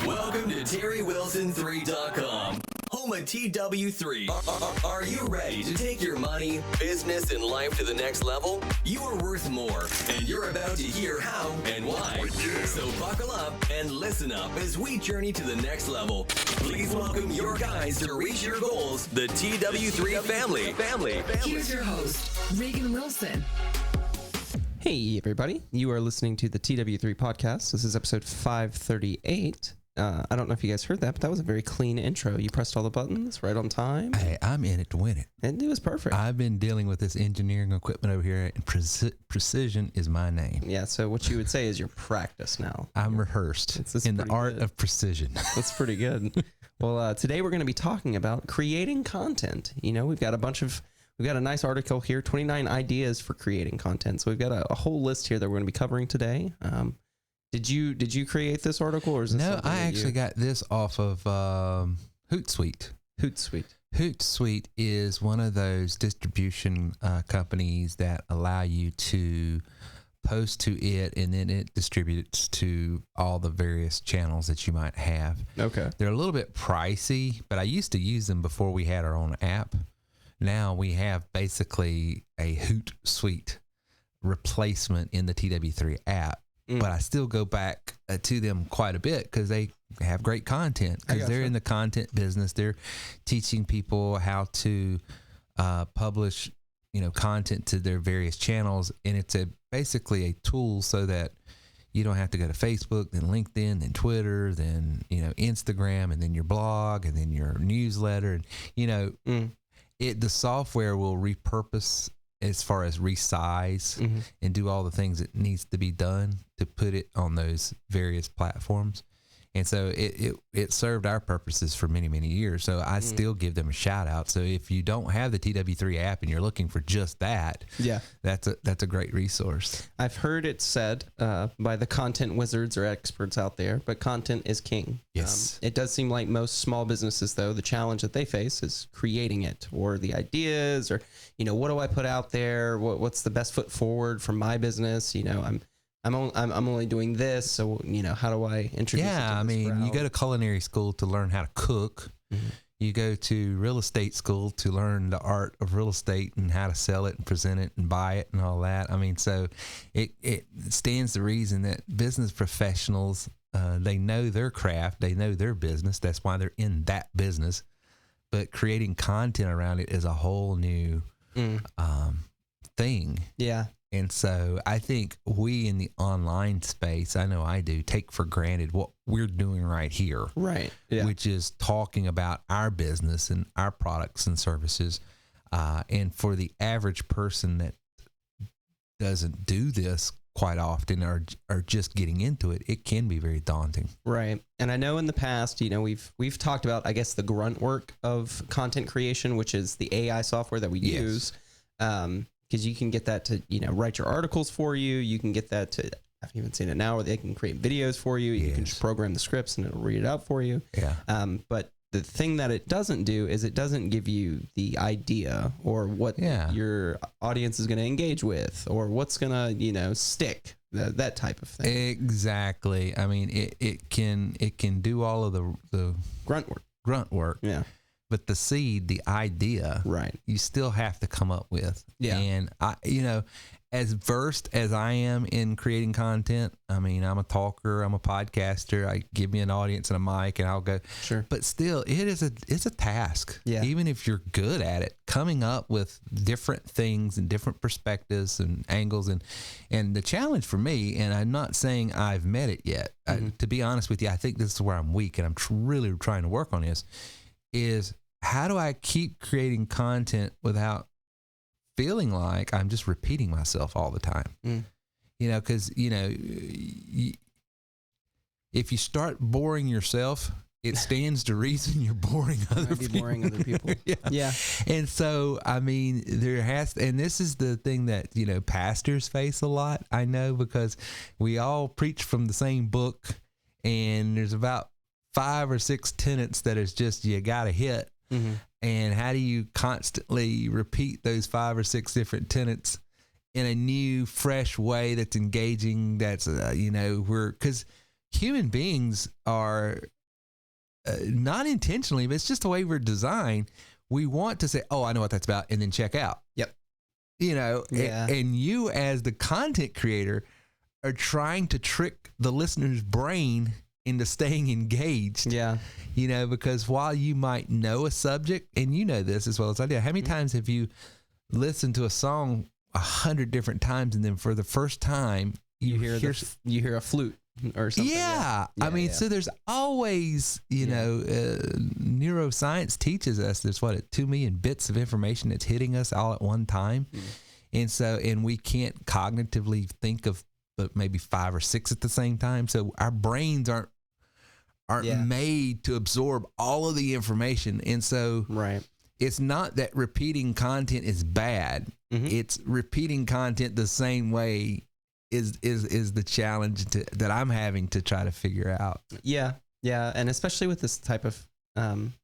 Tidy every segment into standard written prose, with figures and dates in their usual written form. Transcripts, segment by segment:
Welcome to TerryWilson3.com, home of TW3. Are you ready to take your money, business, and life to the next level? You are worth more, and you're about to hear how and why. So buckle up and listen up as we journey to the next level. Please welcome your guys to reach your goals, the TW3 family. Here's your host, Reagan Wilson. Hey, everybody. You are listening to the TW3 podcast. This is episode 538. I don't know if you guys heard that, but that was a very clean intro. You pressed all the buttons right on time. Hey, I'm in it to win it. And it was perfect. I've been dealing with this engineering equipment over here, and precision is my name. Yeah, so what you would say is you're practiced now. I'm rehearsed in the art of precision. That's pretty good. Well, today we're going to be talking about creating content. You know, we've got a nice article here, 29 ideas for creating content. So we've got a whole list here that we're going to be covering today. Did you create this article, or is this No, I actually got this off of HootSuite. HootSuite is one of those distribution companies that allow you to post to it, and then it distributes to all the various channels that you might have. Okay. They're a little bit pricey, but I used to use them before we had our own app. Now we have basically a HootSuite replacement in the TW3 app. But I still go back to them quite a bit because they have great content, because they're in the content business. They're teaching people how to publish, content to their various channels. And it's basically a tool so that you don't have to go to Facebook, then LinkedIn, then Twitter, then, Instagram, and then your blog, and then your newsletter. And, the software will repurpose as far as resize and do all the things that needs to be done to put it on those various platforms. And so it served our purposes for many, many years. So I still give them a shout out. So if you don't have the TW3 app and you're looking for just that, that's a great resource. I've heard it said by the content wizards or experts out there, but content is king. Yes. It does seem like most small businesses, though, the challenge that they face is creating it, or the ideas, or, what do I put out there? What's the best foot forward for my business? I'm only doing this, so how do I introduce it to this crowd? You go to culinary school to learn how to cook. You go to real estate school to learn the art of real estate and how to sell it and present it and buy it and all that. So it stands to reason that business professionals, they know their craft, they know their business. That's why they're in that business. But creating content around it is a whole new thing. Yeah. And so I think we in the online space, I know I do, take for granted what we're doing right here. Right. Yeah. Which is talking about our business and our products and services. And for the average person that doesn't do this quite often or just getting into it, it can be very daunting. Right. And I know in the past, we've talked about, I guess, the grunt work of content creation, which is the AI software that we use. Because you can get that to, write your articles for you. You can get that to, I haven't even seen it now, where they can create videos for you. You can just program the scripts and it'll read it out for you. Yeah. But the thing that it doesn't do is it doesn't give you the idea or what your audience is going to engage with, or what's going to, stick, that type of thing. Exactly. It can do all of the grunt work. Yeah. But the seed, the idea, right, you still have to come up with. Yeah. And as versed as I am in creating content, I'm a talker, I'm a podcaster. I give me an audience and a mic and I'll go. Sure. But still, it's a task. Yeah. Even if you're good at it, coming up with different things and different perspectives and angles. And the challenge for me, and I'm not saying I've met it yet, to be honest with you, I think this is where I'm weak and I'm really trying to work on this, is how do I keep creating content without feeling like I'm just repeating myself all the time? Because, if you start boring yourself, it stands to reason you're boring other people. Boring other people. Yeah. And so, there has to, and this is the thing that, pastors face a lot, I know, because we all preach from the same book, and there's about 5 or 6 tenets that is just, you got to hit. And how do you constantly repeat those 5 or 6 different tenets in a new, fresh way that's engaging? That's, because human beings are not intentionally, but it's just the way we're designed. We want to say, oh, I know what that's about, and then check out. Yep. You know, and you as the content creator are trying to trick the listener's brain into staying engaged. Yeah. You know, because while you might know a subject, and you know this as well as I do, how many times have you listened to a song 100 different times, and then for the first time you hear a flute or something? Yeah. I mean, so there's always, you know, neuroscience teaches us there's 2 million bits of information that's hitting us all at one time. And we can't cognitively think of but maybe 5 or 6 at the same time. So our brains aren't made to absorb all of the information. And so it's not that repeating content is bad. It's repeating content the same way is the challenge that I'm having to try to figure out. Yeah. And especially with this type of,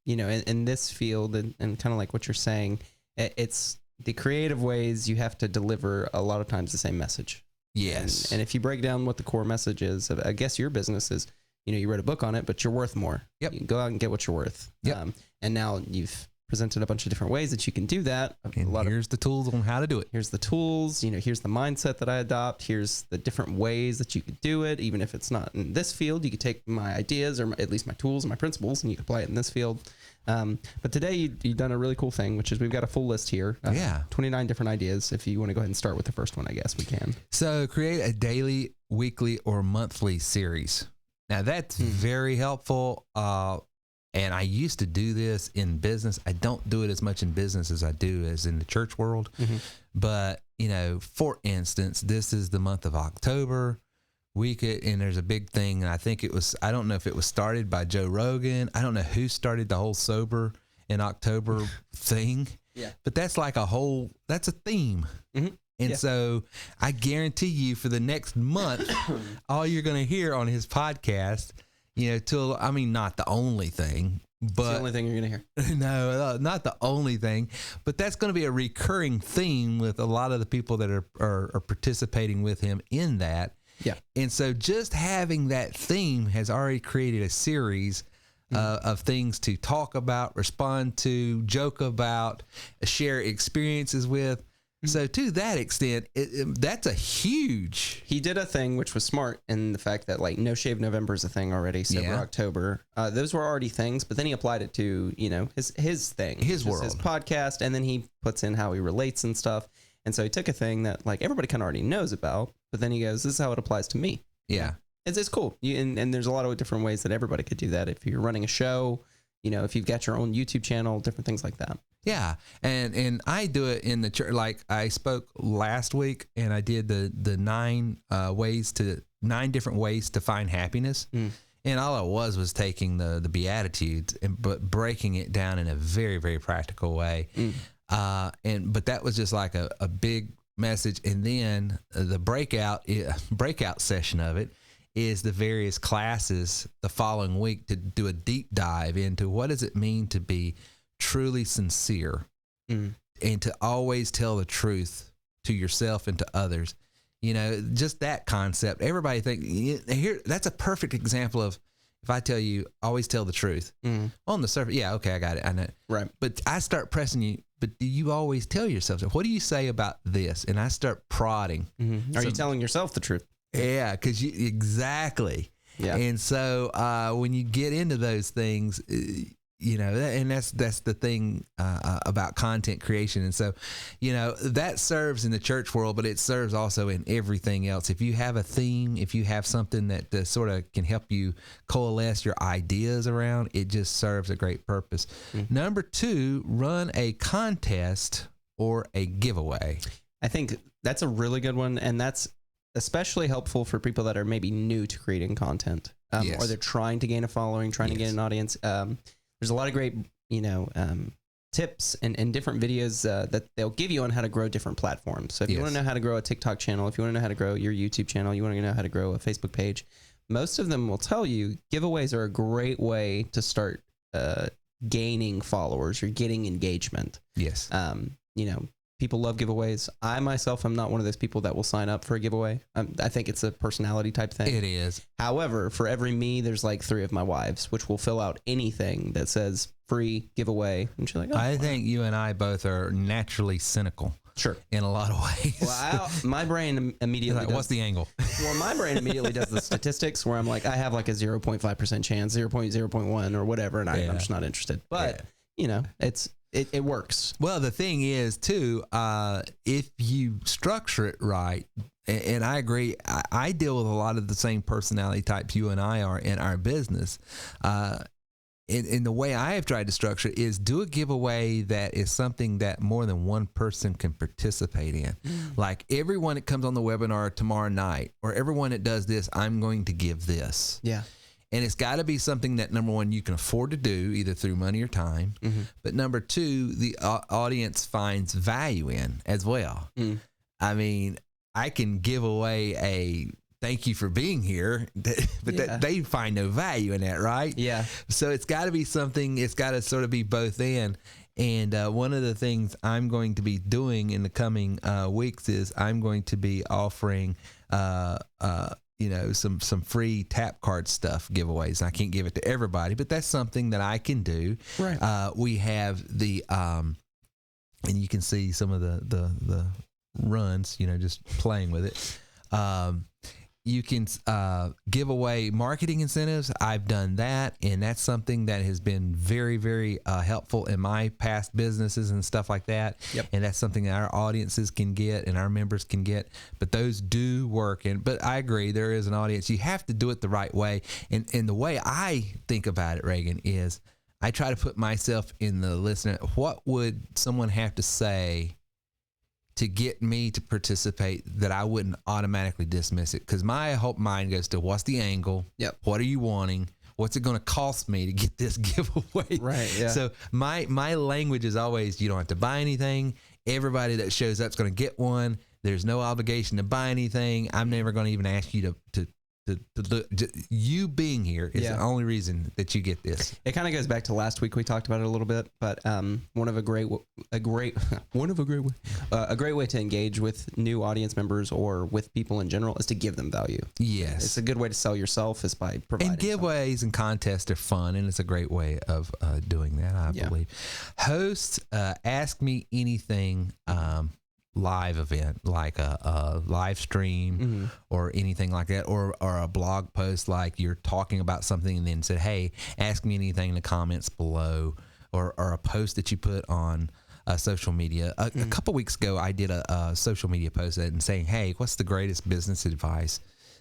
you know, in this field and kind of like what you're saying, it's the creative ways you have to deliver a lot of times the same message. Yes. And if you break down what the core message is, I guess your business is, you know, you wrote a book on it, but you're worth more. Yep. You can go out and get what you're worth. Yep. And now you've presented a bunch of different ways that you can do that. And here's the tools on how to do it. Here's the tools, you know, here's the mindset that I adopt. Here's the different ways that you could do it. Even if it's not in this field, you could take my ideas or at least my tools and my principles and you can apply it in this field. But today you've done a really cool thing, which is we've got a full list here. 29 different ideas. If you want to go ahead and start with the first one, I guess we can. So create a daily, weekly, or monthly series. Now that's very helpful. And I used to do this in business. I don't do it as much in business as I do as in the church world. But, you know, for instance, this is the month of October. And there's a big thing. And I don't know if it was started by Joe Rogan. I don't know who started the whole sober in October thing. Yeah. But that's like that's a theme. And so I guarantee you for the next month, all you're going to hear on his podcast, you know, not the only thing, but it's the only thing you're going to hear. No, not the only thing, but that's going to be a recurring theme with a lot of the people that are participating with him in that. Yeah. And so just having that theme has already created a series of things to talk about, respond to, joke about, share experiences with. So to that extent, that's a huge. He did a thing which was smart in the fact that like No Shave November is a thing already. Sober October, those were already things, but then he applied it to, you know, his thing, his world, his podcast, and then he puts in how he relates and stuff. And so he took a thing that like everybody kind of already knows about, but then he goes, "This is how it applies to me." Yeah, it's cool. And there's a lot of different ways that everybody could do that. If you're running a show, you know, if you've got your own YouTube channel, different things like that. Yeah. And I do it in the church. Like I spoke last week and I did the 9 different ways to find happiness. And all it was taking the Beatitudes but breaking it down in a very, very practical way. But that was just like a big message. And then the breakout session of it is the various classes the following week to do a deep dive into what does it mean to be truly sincere and to always tell the truth to yourself and to others. You know, just that concept. Everybody here, that's a perfect example of if I tell you, always tell the truth on the surface. Yeah. Okay. I got it. I know. Right. But I start pressing you, but do you always tell yourself, what do you say about this? And I start prodding. Are you telling yourself the truth? Yeah. Exactly. Yeah. And so when you get into those things, you know, and that's the thing about content creation. And so, you know, that serves in the church world, but it serves also in everything else. If you have a theme, if you have something that sort of can help you coalesce your ideas around, it just serves a great purpose. Number 2, run a contest or a giveaway. I think that's a really good one. And that's especially helpful for people that are maybe new to creating content or they're trying to gain a following, trying to gain an audience. There's a lot of great, you know, tips and different videos that they'll give you on how to grow different platforms. So if you want to know how to grow a TikTok channel, if you want to know how to grow your YouTube channel, you want to know how to grow a Facebook page, most of them will tell you giveaways are a great way to start gaining followers or getting engagement. Yes. You know, People love giveaways. I myself am not one of those people that will sign up for a giveaway. I think it's a personality type thing. It is. However, for every me, there's like 3 of my wives, which will fill out anything that says free giveaway. And she's like, oh, I think you and I both are naturally cynical. Sure. In a lot of ways. Well, my brain immediately like, what's the angle? Well, my brain immediately does the statistics where I'm like, I have like a 0.5% chance, 0.1 or whatever, and I'm just not interested. But, you know, it works. Well, the thing is, too, if you structure it right, and I agree, I deal with a lot of the same personality types you and I are in our business. In the way I have tried to structure it is do a giveaway that is something that more than one person can participate in. Like everyone that comes on the webinar tomorrow night or everyone that does this, I'm going to give this. Yeah. And it's got to be something that, number one, you can afford to do either through money or time. But number two, the audience finds value in as well. I mean, I can give away a thank you for being here, but they find no value in that, right? Yeah. So it's got to be something, it's got to sort of be both in. And one of the things I'm going to be doing in the coming weeks is I'm going to be offering, you know, some free tap card stuff giveaways. I can't give it to everybody, but that's something that I can do. Right. We have the, and you can see some of the runs, you know, just playing with it. You can give away marketing incentives. I've done that, and that's something that has been very, very helpful in my past businesses and stuff like that. Yep. And that's something that our audiences can get and our members can get. But those do work. But I agree, there is an audience. You have to do it the right way. And the way I think about it, Reagan, is I try to put myself in the listener. What would someone have to say to get me to participate that I wouldn't automatically dismiss it? Because my whole mind goes to what's the angle? Yep. What are you wanting? What's it going to cost me to get this giveaway? Right. Yeah. So my language is always, you don't have to buy anything. Everybody that shows up is going to get one. There's no obligation to buy anything. I'm never going to even ask you to look. You being here is the only reason that you get this. It kind of goes back to last week. We talked about it a little bit, but a great way to engage with new audience members or with people in general is to give them value. Yes, it's a good way to sell yourself is by providing. And giveaways and contests are fun, and it's a great way of doing that. I believe. Host Ask Me Anything. Live event like a live stream or anything like that, or a blog post like you're talking about something and then said, hey, ask me anything in the comments below, or a post that you put on social media. A couple weeks ago, I did a social media post and saying, hey, what's the greatest business advice?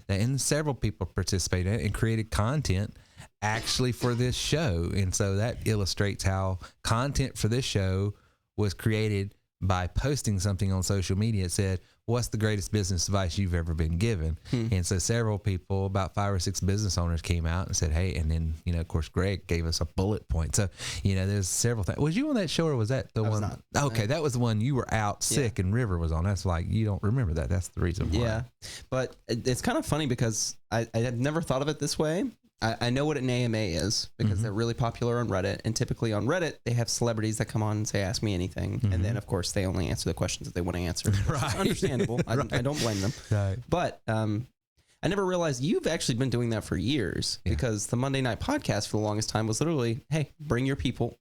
And several people participated and created content actually for this show. And so that illustrates how content for this show was created by posting something on social media. It said, what's the greatest business advice you've ever been given? And so several people, about 5 or 6 business owners, came out and said, hey, and then, you know, of course, Greg gave us a bullet point. So, you know, there's several things. Was you on that show, or was that the one? Was not. Okay, that was the one you were out sick and River was on. That's like, you don't remember that. That's the reason why. Yeah. But it's kind of funny because I had never thought of it this way. I know what an AMA is because they're really popular on Reddit, and typically on Reddit they have celebrities that come on and say, ask me anything. And then of course they only answer the questions that they want to answer. Right. Understandable. I don't blame them. Right. But I never realized you've actually been doing that for years, because the Monday Night Podcast for the longest time was literally, hey, bring your people,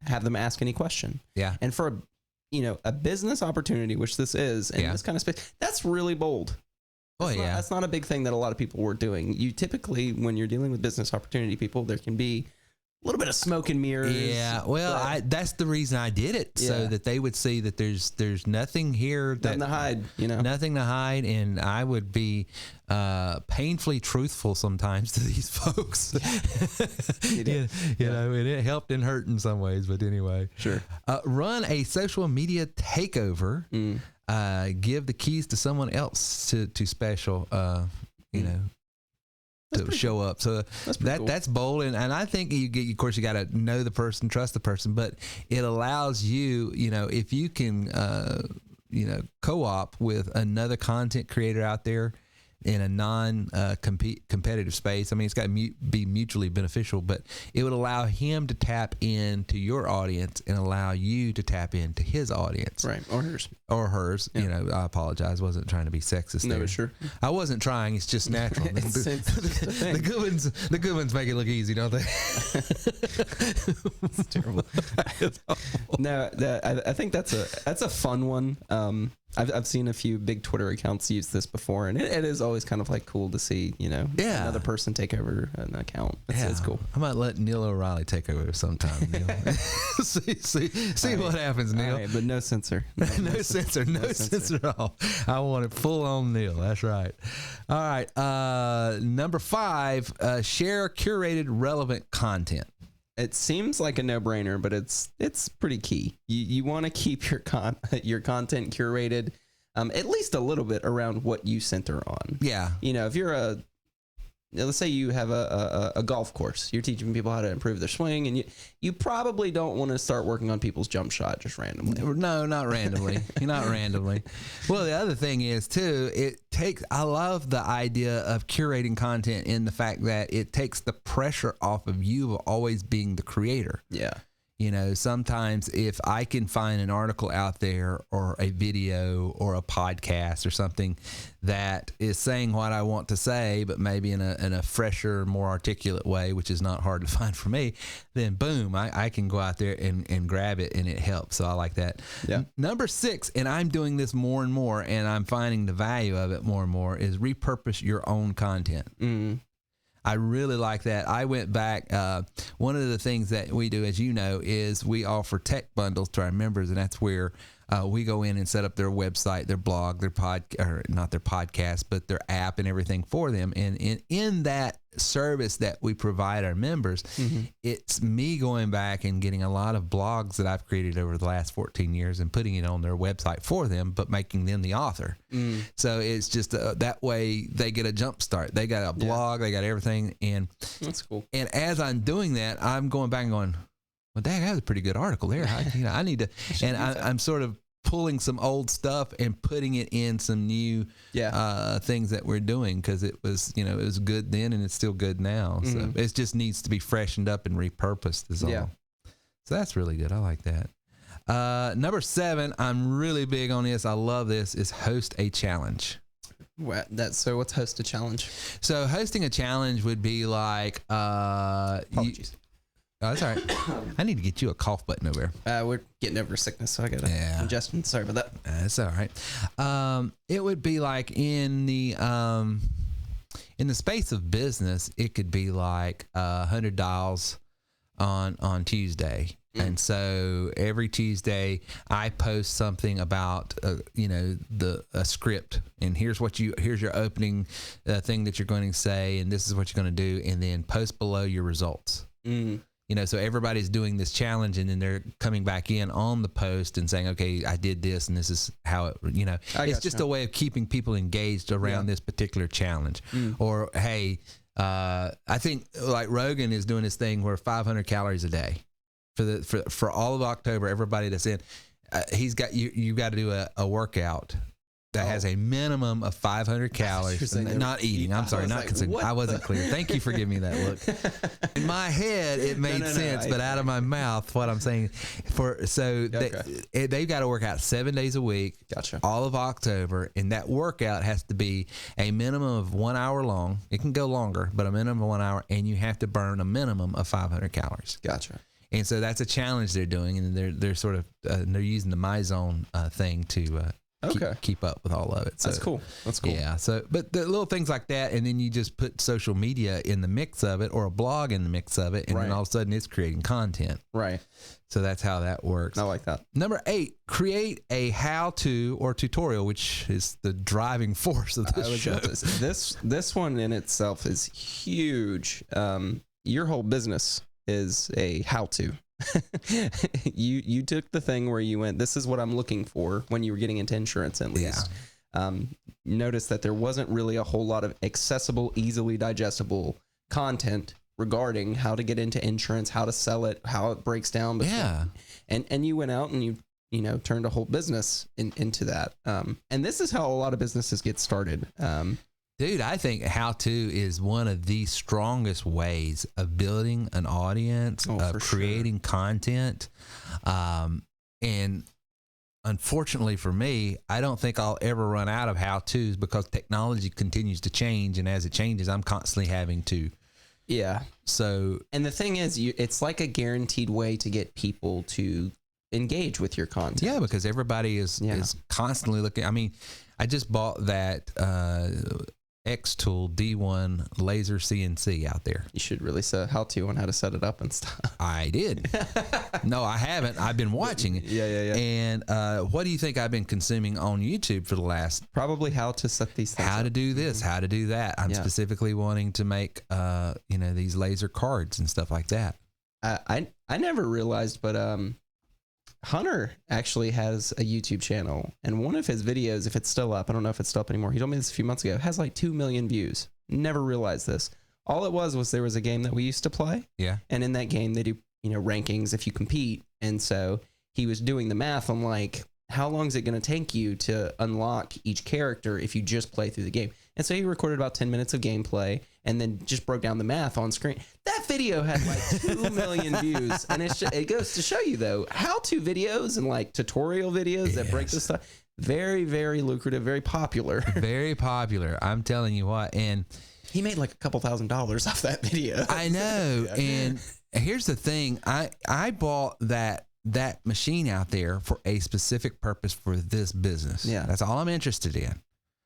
have them ask any question. Yeah. And for a business opportunity, which this is, in this kind of space, that's really bold. That's not a big thing that a lot of people were doing. You typically, when you're dealing with business opportunity people, there can be a little bit of smoke and mirrors. Yeah, well, that's the reason I did it, so that they would see that there's nothing here, nothing to hide, nothing to hide, and I would be painfully truthful sometimes to these folks. You know, and it helped and hurt in some ways, but anyway, sure. Run a social media takeover. Give the keys to someone else to special, to show up. So that's bold. And I think of course, you got to know the person, trust the person, but it allows you, if you can, co-op with another content creator out there in a non-competitive space. I mean, it's got to be mutually beneficial, but it would allow him to tap into your audience and allow you to tap into his audience. Right. Or hers. Or hers. Yeah. You know, I apologize. Wasn't trying to be sexist there. No, sure. I wasn't trying. It's just natural. The good ones make it look easy, don't they? It's terrible. No, I think that's a fun one. I've seen a few big Twitter accounts use this before, and it is always kind of like cool to see, another person take over an account. It's cool. I might let Neil O'Reilly take over sometime. Neil. see what happens, Neil. Right, but no censor. No censor at all. I want it full on Neil. That's right. All right. Number 5, share curated relevant content. It seems like a no-brainer, but it's pretty key. You want to keep your content curated, at least a little bit around what you center on. Yeah. If you're let's say you have a golf course, you're teaching people how to improve their swing, and you probably don't want to start working on people's jump shot just randomly. No, not randomly. Not randomly. Well, the other thing is too, I love the idea of curating content in the fact that it takes the pressure off of you of always being the creator. Yeah. Sometimes if I can find an article out there or a video or a podcast or something that is saying what I want to say, but maybe in a fresher, more articulate way, which is not hard to find for me, then boom, I can go out there and grab it, and it helps. So I like that. Yeah. Number 6, and I'm doing this more and more, and I'm finding the value of it more and more, is repurpose your own content. Mm-hmm. I really like that. I went back. One of the things that we do, as you know, is we offer tech bundles to our members, and that's where we go in and set up their website, their blog, their not their podcast, but their app and everything for them. And in that service that we provide our members, mm-hmm. it's me going back and getting a lot of blogs that I've created over the last 14 years and putting it on their website for them, but making them the author. Mm. So it's just that way they get a jump start. They got a blog, they got everything. And that's cool. And as I'm doing that, I'm going back and going, well, dang, that was a pretty good article there. I need to, and I'm sort of pulling some old stuff and putting it in some new things that we're doing, because it was good then and it's still good now. Mm-hmm. So it just needs to be freshened up and repurposed is all. Yeah. So that's really good. I like that. Number 7, I'm really big on this. I love this, is host a challenge. So what's host a challenge? So hosting a challenge would be like, Apologies. That's all right. I need to get you a cough button over there. We're getting over sickness, so I got congestion. Sorry about that. That's all right. It would be like in the space of business, it could be like 100 dials on Tuesday. Mm. And so every Tuesday I post something about, a script, and here's your opening thing that you're going to say, and this is what you're going to do, and then post below your results. Mm. So everybody's doing this challenge, and then they're coming back in on the post and saying, okay, I did this, and this is how it, it's just a way of keeping people engaged around this particular challenge. Mm. Or, hey, I think like Rogan is doing this thing where 500 calories a day for all of October, everybody that's in, he's got, you got to do a workout that has a minimum of 500 calories. Not eating. I'm sorry, not consuming. I wasn't clear. Thank you for giving me that look. In my head, it made sense, but out of my mouth, what I'm saying, they've got to work out 7 days a week, all of October, and that workout has to be a minimum of 1 hour long. It can go longer, but a minimum of 1 hour, and you have to burn a minimum of 500 calories. Gotcha. And so that's a challenge they're doing, and they're sort of they're using the MyZone thing to keep up with all of it. So, that's cool. Yeah. So, but the little things like that, and then you just put social media in the mix of it, or a blog in the mix of it, and then all of a sudden it's creating content. Right. So that's how that works. I like that. Number 8, create a how-to or tutorial, which is the driving force of this show. This one in itself is huge. Your whole business is a how-to. You took the thing where you went, this is what I'm looking for when you were getting into insurance, at least. Notice that there wasn't really a whole lot of accessible, easily digestible content regarding how to get into insurance, how to sell it, how it breaks down. And you went out and you turned a whole business into that. And this is how a lot of businesses get started. Dude, I think how-to is one of the strongest ways of building an audience, of creating content. And unfortunately for me, I don't think I'll ever run out of how-tos because technology continues to change. And as it changes, I'm constantly having to. Yeah. So, and the thing is, it's like a guaranteed way to get people to engage with your content. Yeah, because everybody is constantly looking. I mean, I just bought that X-Tool D1 laser CNC out there. You should really say how-to on how to set it up and stuff. I did. No, I haven't. I've been watching it. Yeah. And what do you think I've been consuming on YouTube for the last? Probably how to set these things How up. to do this, how to do that. I'm specifically wanting to make, these laser cards and stuff like that. I never realized, but Hunter actually has a YouTube channel, and one of his videos, if it's still up, I don't know if it's still up anymore. He told me this a few months ago. Has like 2 million views. Never realized this. All it was there was a game that we used to play. Yeah. And in that game, they do, rankings if you compete. And so he was doing the math on like, how long is it going to take you to unlock each character if you just play through the game? And so he recorded about 10 minutes of gameplay and then just broke down the math on screen. That video had like 2 million views. And it goes to show you, though, how-to videos and like tutorial videos that break this stuff, very, very lucrative, very popular. Very popular. I'm telling you what. And he made like a couple $1,000s off that video. I know. And here's the thing. I bought that machine out there for a specific purpose for this business. Yeah. That's all I'm interested in.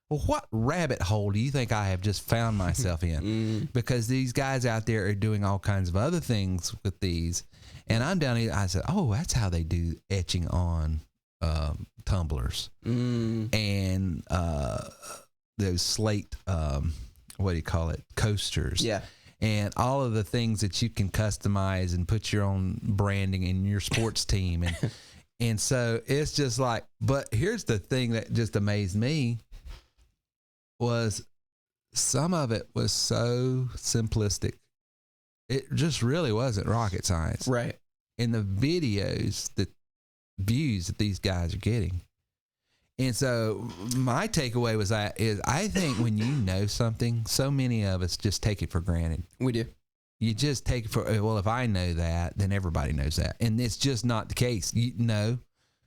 Well, what rabbit hole do you think I have just found myself in? Because these guys out there are doing all kinds of other things with these. And I'm down here, I said, oh, that's how they do etching on tumblers. And those slate, what do you call it? Coasters. Yeah. And all of the things that you can customize and put your own branding in your sports team. And so it's just like, but here's the thing that just amazed me was some of it was so simplistic. It just really wasn't rocket science. Right. In the videos, the views that these guys are getting. And so my takeaway was I think when you know something, so many of us just take it for granted. We do. You just take it for, well, if I know that, then everybody knows that. And it's just not the case. You know.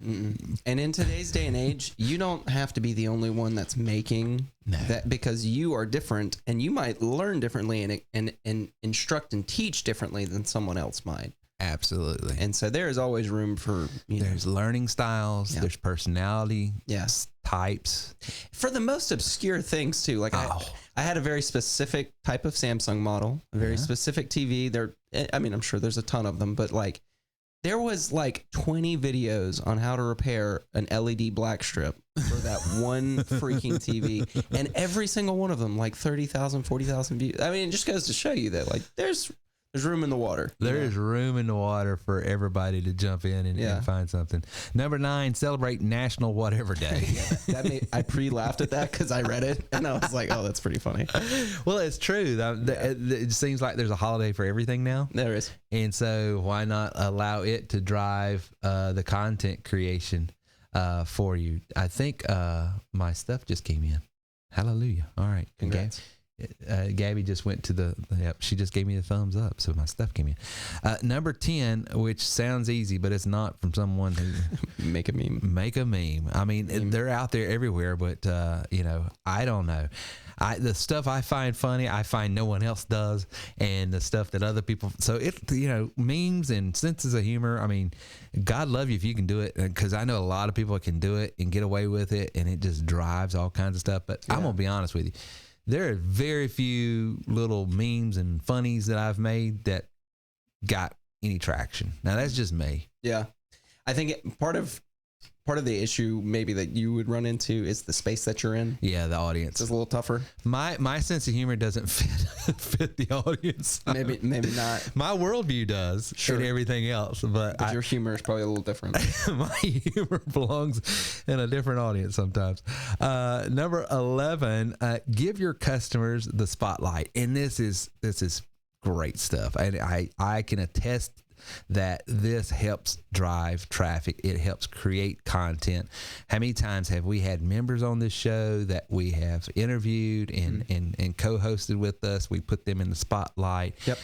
And in today's day and age, you don't have to be the only one that's making that, because you are different and you might learn differently and instruct and teach differently than someone else might. Absolutely. And so there is always room for, there's learning styles, there's personality types. For the most obscure things too. Like I had a very specific type of Samsung model, a very specific TV. I'm sure there's a ton of them, but like there was like 20 videos on how to repair an LED black strip for that one freaking TV. And every single one of them, like 30,000, 40,000 views. I mean, it just goes to show you that like there's room in the water. There is room in the water for everybody to jump in and find something. Number 9, celebrate National Whatever Day. I pre-laughed at that because I read it and I was like, oh, that's pretty funny. Well, it's true. It seems like there's a holiday for everything now. There is. And so why not allow it to drive the content creation for you? I think my stuff just came in. Hallelujah. All right. Congrats. Gabby just went to she just gave me the thumbs up, so my stuff came in. Number 10, which sounds easy, but it's not, from someone who make a meme. I mean, they're out there everywhere, but I don't know. The stuff I find funny, I find no one else does, and the stuff that other people. So memes and senses of humor. I mean, God love you if you can do it, because I know a lot of people can do it and get away with it, and it just drives all kinds of stuff. But I'm gonna be honest with you. There are very few little memes and funnies that I've made that got any traction. Now that's just me. Yeah. I think part of the issue maybe that you would run into is the space that you're in. Yeah, the audience is a little tougher. My sense of humor doesn't fit the audience. Maybe not. My worldview does, and everything else, but your humor is probably a little different. My humor belongs in a different audience sometimes. Number 11, give your customers the spotlight, and this is great stuff, and I can attest that this helps drive traffic. It helps create content. How many times have we had members on this show that we have interviewed and co-hosted with us? We put them in the spotlight. Yep.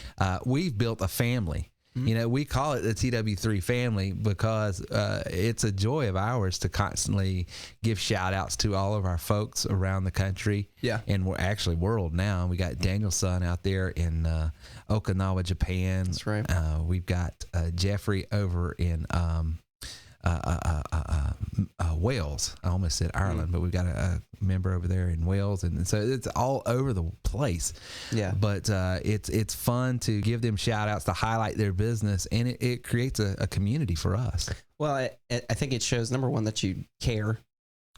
We've built a family. You know, we call it the TW3 family because it's a joy of ours to constantly give shout outs to all of our folks around the country. Yeah. And we're actually world now. We got Daniel's son out there in Okinawa, Japan. That's right. We've got Jeffrey over in Wales. I almost said Ireland, but we've got a member over there in Wales, and so it's all over the place. Yeah. But it's fun to give them shout outs to highlight their business, and it creates a community for us. Well, I think it shows, number one, that you care.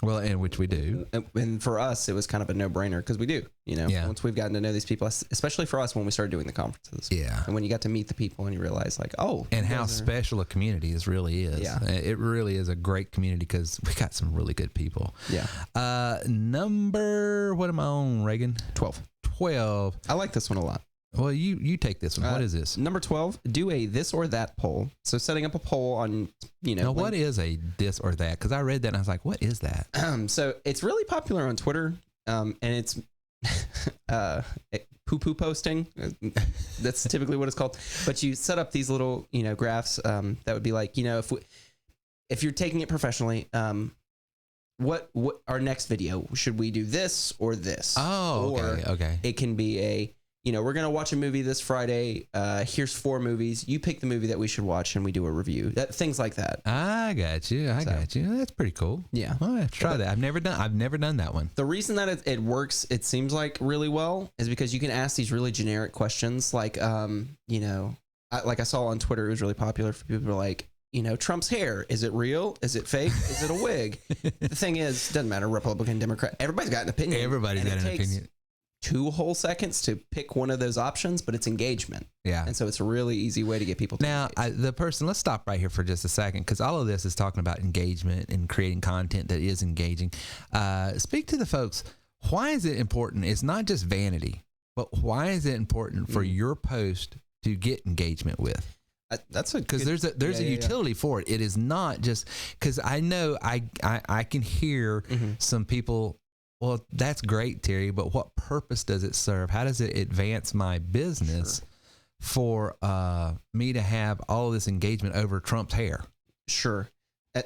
Well, and which we do. And for us, it was kind of a no-brainer because we do, you know, Yeah. once we've gotten to know these people, especially for us when we started doing the conferences. Yeah. And when you got to meet the people and you realize like, oh. And you how guys are- special a community this really is. Yeah. It really is a great community because we got some really good people. Yeah. Number, what am I on, Reagan? 12. 12. I like this one a lot. Well, you take this one. What is this? Number 12, do a this or that poll. So setting up a poll on, you know. Now, what is a this or that? Because I read that and I was like, what is that? So it's really popular on Twitter, and it's poo-poo posting. That's typically what it's called. But you set up these little, you know, graphs that would be like, you know, if you're taking it professionally, what our next video, should we do this or this? Oh, or okay. it can be a, you know, we're going to watch a movie this Friday. Here's 4 movies. You pick the movie that we should watch and we do a review. Things like that. I got you. I got you. That's pretty cool. Yeah. Well, I have to try that. I've never done that one. The reason that it works, it seems like really well, is because you can ask these really generic questions. Like, you know, like I saw on Twitter, it was really popular for people who are like, you know, Trump's hair, is it real? Is it fake? Is it a wig? The thing is, doesn't matter, Republican, Democrat, everybody's got an opinion. Everybody's got an opinion. 2 whole seconds to pick one of those options, but it's engagement. Yeah. And so it's a really easy way to get people to Now, let's stop right here for just a second, because all of this is talking about engagement and creating content that is engaging. Speak to the folks. Why is it important? It's not just vanity, but why is it important for your post to get engagement with? That's a because there's a utility for it. It is not just because I know I can hear some people. Well, that's great, Terry, but what purpose does it serve? How does it advance my business for me to have all of this engagement over Trump's hair? Sure.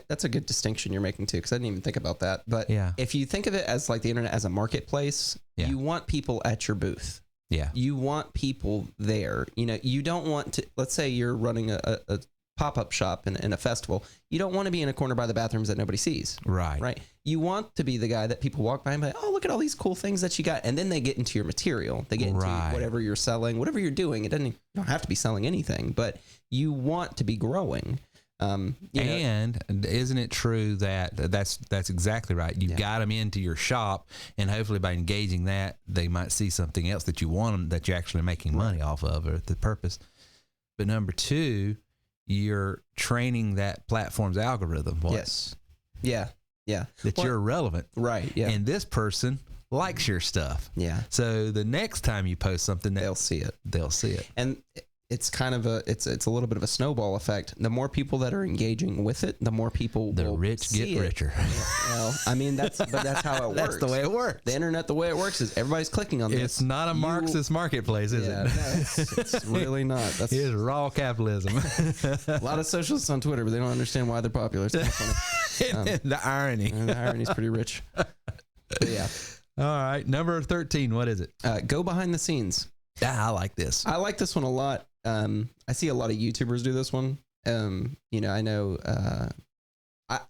That's a good distinction you're making too, because I didn't even think about that. But Yeah. if you think of it as like the internet as a marketplace, Yeah. you want people at your booth. Yeah. You want people there. You know, you don't want to, let's say you're running a pop-up shop in a festival. You don't want to be in a corner by the bathrooms that nobody sees. Right. You want to be the guy that people walk by and be like, oh, look at all these cool things that you got. And then they get into your material. They get into whatever you're selling, whatever you're doing. You don't have to be selling anything, but you want to be growing. And isn't it true that that's exactly right? You got them into your shop, and hopefully by engaging that, they might see something else that you want them, that you're actually making money off of, or the purpose. But number 2, you're training that platform's algorithm. Yes. Yeah. That you're relevant. Right. Yeah. And this person likes your stuff. Yeah. So the next time you post something, They'll see it. They'll see it. And it's kind of it's a little bit of a snowball effect. The more people that are engaging with it, the more people The will rich see get it. richer. Well, I mean, that's how it works. That's the way it works. The internet, the way it works is everybody's clicking on this. It's not a Marxist marketplace, is it? No, it's really not. That's It's raw capitalism. a lot of socialists on Twitter, but they don't understand why they're popular. It's kind of funny. The irony. And the irony's pretty rich. But yeah. All right. Number 13. What is it? Go behind the scenes. I like this. I like this one a lot. I see a lot of YouTubers do this one. You know, I know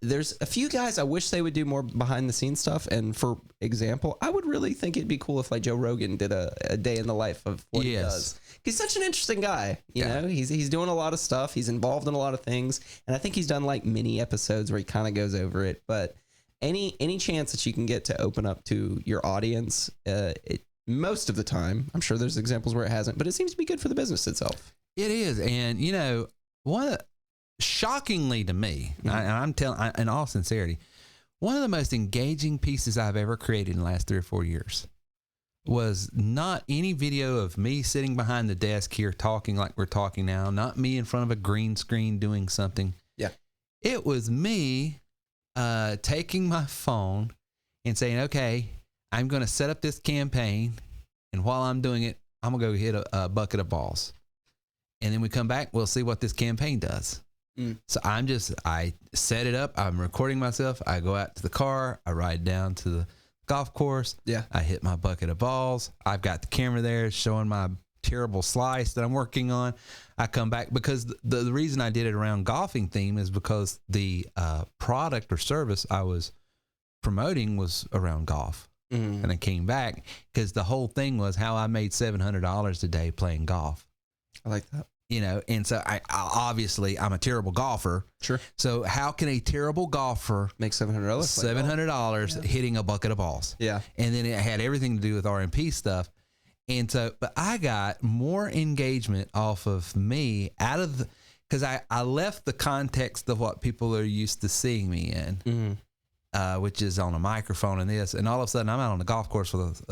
there's a few guys I wish they would do more behind the scenes stuff. And for example, I would really think it'd be cool if like Joe Rogan did a day in the life of what he does. He's such an interesting guy. You know, he's doing a lot of stuff. He's involved in a lot of things. And I think he's done like mini episodes where he kind of goes over it. But any chance that you can get to open up to your audience, most of the time, I'm sure there's examples where it hasn't, but it seems to be good for the business itself. It is. And, you know, shockingly to me, and I'm telling, in all sincerity, one of the most engaging pieces I've ever created in the last 3 or 4 years was not any video of me sitting behind the desk here talking like we're talking now, not me in front of a green screen doing something. Yeah. It was me taking my phone and saying, okay, I'm going to set up this campaign, and while I'm doing it, I'm going to go hit a bucket of balls. And then we come back, we'll see what this campaign does. So I set it up, I'm recording myself, I go out to the car, I ride down to the golf course. Yeah. I hit my bucket of balls. I've got the camera there showing my terrible slice that I'm working on. I come back because the reason I did it around golfing theme is because the product or service I was promoting was around golf. And I came back because the whole thing was how I made $700 a day playing golf. I like that. You know, and so I obviously I'm a terrible golfer. Sure. So how can a terrible golfer make $700? $700 hitting a bucket of balls? Yeah. And then it had everything to do with RMP stuff. And so, but I got more engagement off of me because I left the context of what people are used to seeing me in, which is on a microphone and this, and all of a sudden I'm out on the golf course with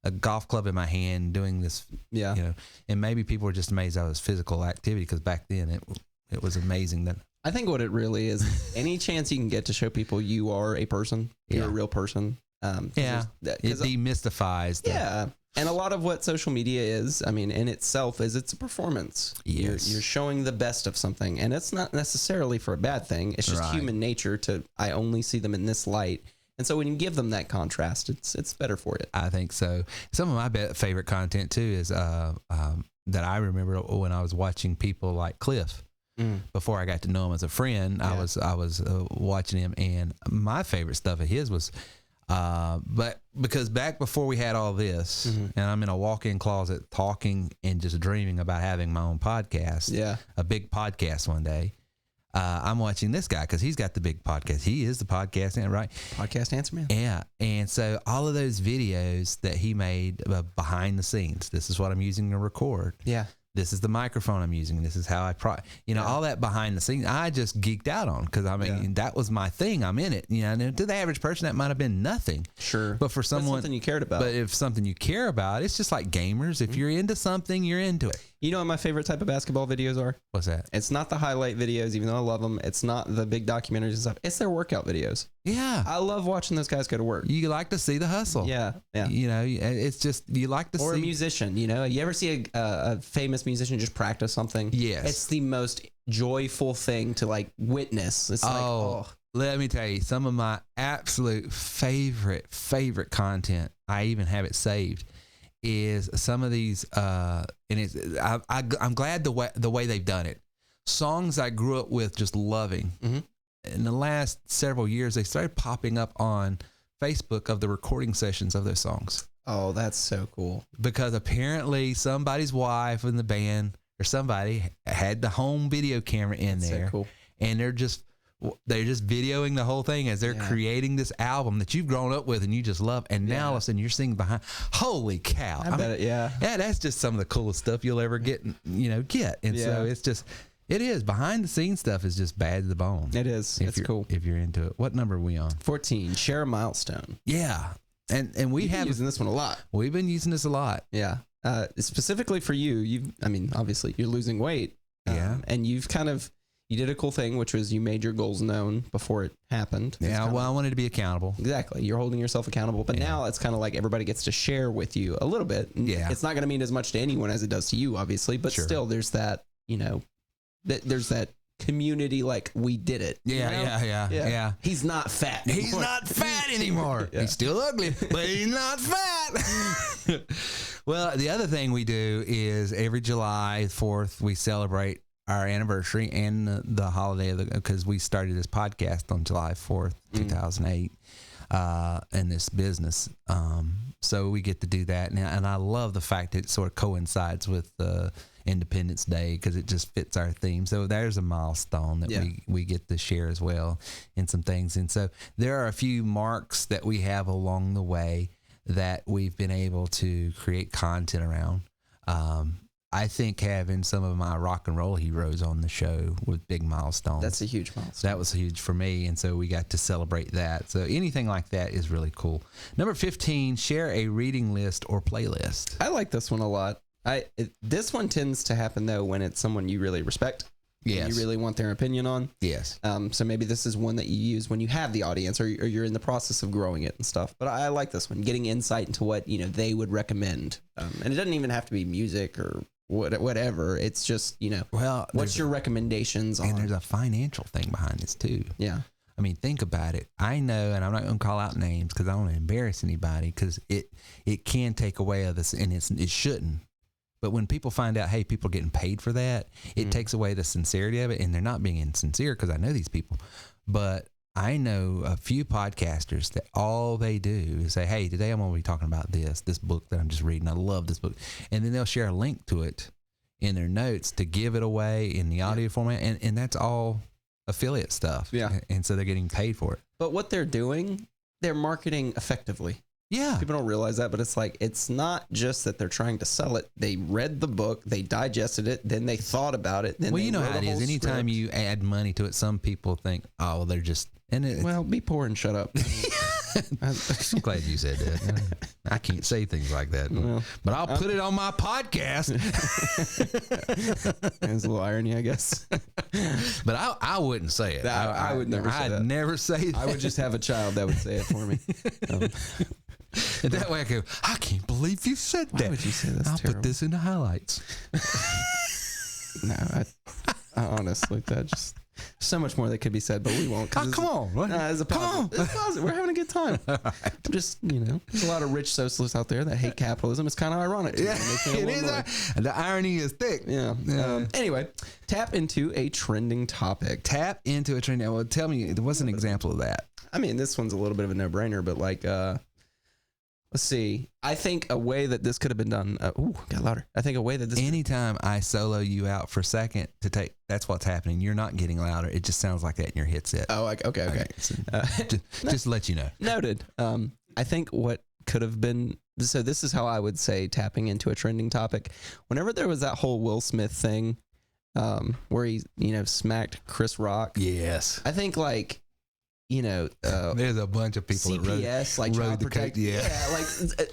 a golf club in my hand doing this, you know, and maybe people were just amazed I was physical activity because back then it was amazing that. I think what it really is, any chance you can get to show people you are a person, you're a real person. It demystifies. And a lot of what social media is, I mean, in itself is it's a performance. Yes. You're showing the best of something, and it's not necessarily for a bad thing. It's just human nature I only see them in this light. And so when you give them that contrast, it's better for it. I think so. Some of my favorite content too is that I remember when I was watching people like Cliff. Before I got to know him as a friend, I was watching him, and my favorite stuff of his was, but because back before we had all this, and I'm in a walk-in closet talking and just dreaming about having my own podcast, a big podcast one day. I'm watching this guy because he's got the big podcast. He is the podcast, right? Podcast answer man. Yeah. And so all of those videos that he made behind the scenes, this is what I'm using to record. Yeah. This is the microphone I'm using. This is how all that behind the scenes, I just geeked out on because, I mean, that was my thing. I'm in it. You know, and to the average person, that might have been nothing. Sure. But for someone. That's something you cared about. But if something you care about, it's just like gamers. If you're into something, you're into it. You know what my favorite type of basketball videos are? What's that? It's not the highlight videos, even though I love them. It's not the big documentaries and stuff. It's their workout videos. Yeah. I love watching those guys go to work. You like to see the hustle. Yeah. Yeah. You know, it's just, you like to see. Or a musician, you know, you ever see a famous musician just practice something? Yes. It's the most joyful thing to like witness. It's let me tell you, some of my absolute favorite content, I even have it saved, is some of these, and I'm glad the way they've done it. Songs I grew up with just loving. In the last several years, they started popping up on Facebook of the recording sessions of those songs. Oh, that's so cool. Because apparently somebody's wife in the band or somebody had the home video camera in there. So cool. And they're just videoing the whole thing as they're creating this album that you've grown up with and you just love. And now all of a sudden you're singing behind. Holy cow. I bet that's just some of the coolest stuff you'll ever get. And so it's just, it is. Behind the scenes stuff is just bad to the bone. It is. It's cool. If you're into it. What number are we on? 14. Share a milestone. Yeah. And we have been using this one a lot. We've been using this a lot. Yeah. Specifically for you, obviously you're losing weight. And you did a cool thing, which was you made your goals known before it happened. Yeah, I wanted to be accountable. Exactly. You're holding yourself accountable. But now it's kind of like everybody gets to share with you a little bit. Yeah. It's not going to mean as much to anyone as it does to you, obviously. But still, there's that, there's that community, like, we did it. Yeah. He's not fat anymore. He's not fat anymore. He's still ugly, but he's not fat. Well, the other thing we do is every July 4th, we celebrate our anniversary and the holiday because we started this podcast on July 4th, 2008, in this business. So we get to do that. And I love the fact that it sort of coincides with Independence Day because it just fits our theme. So there's a milestone that we get to share as well in some things. And so there are a few marks that we have along the way that we've been able to create content around. I think having some of my rock and roll heroes on the show was big milestones. That's a huge milestone. That was huge for me, and so we got to celebrate that. So anything like that is really cool. Number 15, share a reading list or playlist. I like this one a lot. This one tends to happen though when it's someone you really respect. Yes. You really want their opinion on. Yes. So maybe this is one that you use when you have the audience or you're in the process of growing it and stuff. But I like this one, getting insight into what they would recommend. And it doesn't even have to be music or whatever. It's just Well, what's your recommendations on? And there's a financial thing behind this too. Yeah. I mean, think about it. I know, and I'm not going to call out names because I don't want to embarrass anybody, because it can take away of this, and it shouldn't. But when people find out, hey, people are getting paid for that, it takes away the sincerity of it, and they're not being insincere, because I know these people. But I know a few podcasters that all they do is say, hey, today I'm going to be talking about this book that I'm just reading. I love this book. And then they'll share a link to it in their notes to give it away in the audio format, and that's all affiliate stuff. Yeah. And so they're getting paid for it. But what they're doing, they're marketing effectively. Yeah. People don't realize that, but it's not just that they're trying to sell it. They read the book, they digested it, then they thought about it. Then Well, they you know wrote how a it is. whole Anytime script. you add money to it, some people think, oh, well, they're just... Well, be poor and shut up. I'm glad you said that. I can't say things like that. Well, but I'll put it on my podcast. There's a little irony, I guess. But I wouldn't say it. I would never say I'd that. never say that. I would just have a child that would say it for me. And that way I go, I can't believe you said that. Why would you say that's I'll terrible? put this in the highlights. No, I honestly, that just so much more that could be said, but we won't. Oh, come on. What? It's a positive. It's positive. We're having a good time. Just, there's a lot of rich socialists out there that hate capitalism. It's kind of ironic. To me. It makes me a It little is. annoyed. The irony is thick. Yeah. Anyway, tap into a trending topic. Tap into a trend. Well, tell me, what's an example of that? I mean, this one's a little bit of a no-brainer, but let's see. I think a way that this could have been done. Got louder. I think a way that this. Anytime I solo you out for a second to take, that's what's happening. You're not getting louder. It just sounds like that in your headset. Oh, okay. So just to let you know. Noted. I think what could have been. So this is how I would say tapping into a trending topic. Whenever there was that whole Will Smith thing, where he smacked Chris Rock. Yes. I think there's a bunch of people CPS, that like rode child the protect. yeah.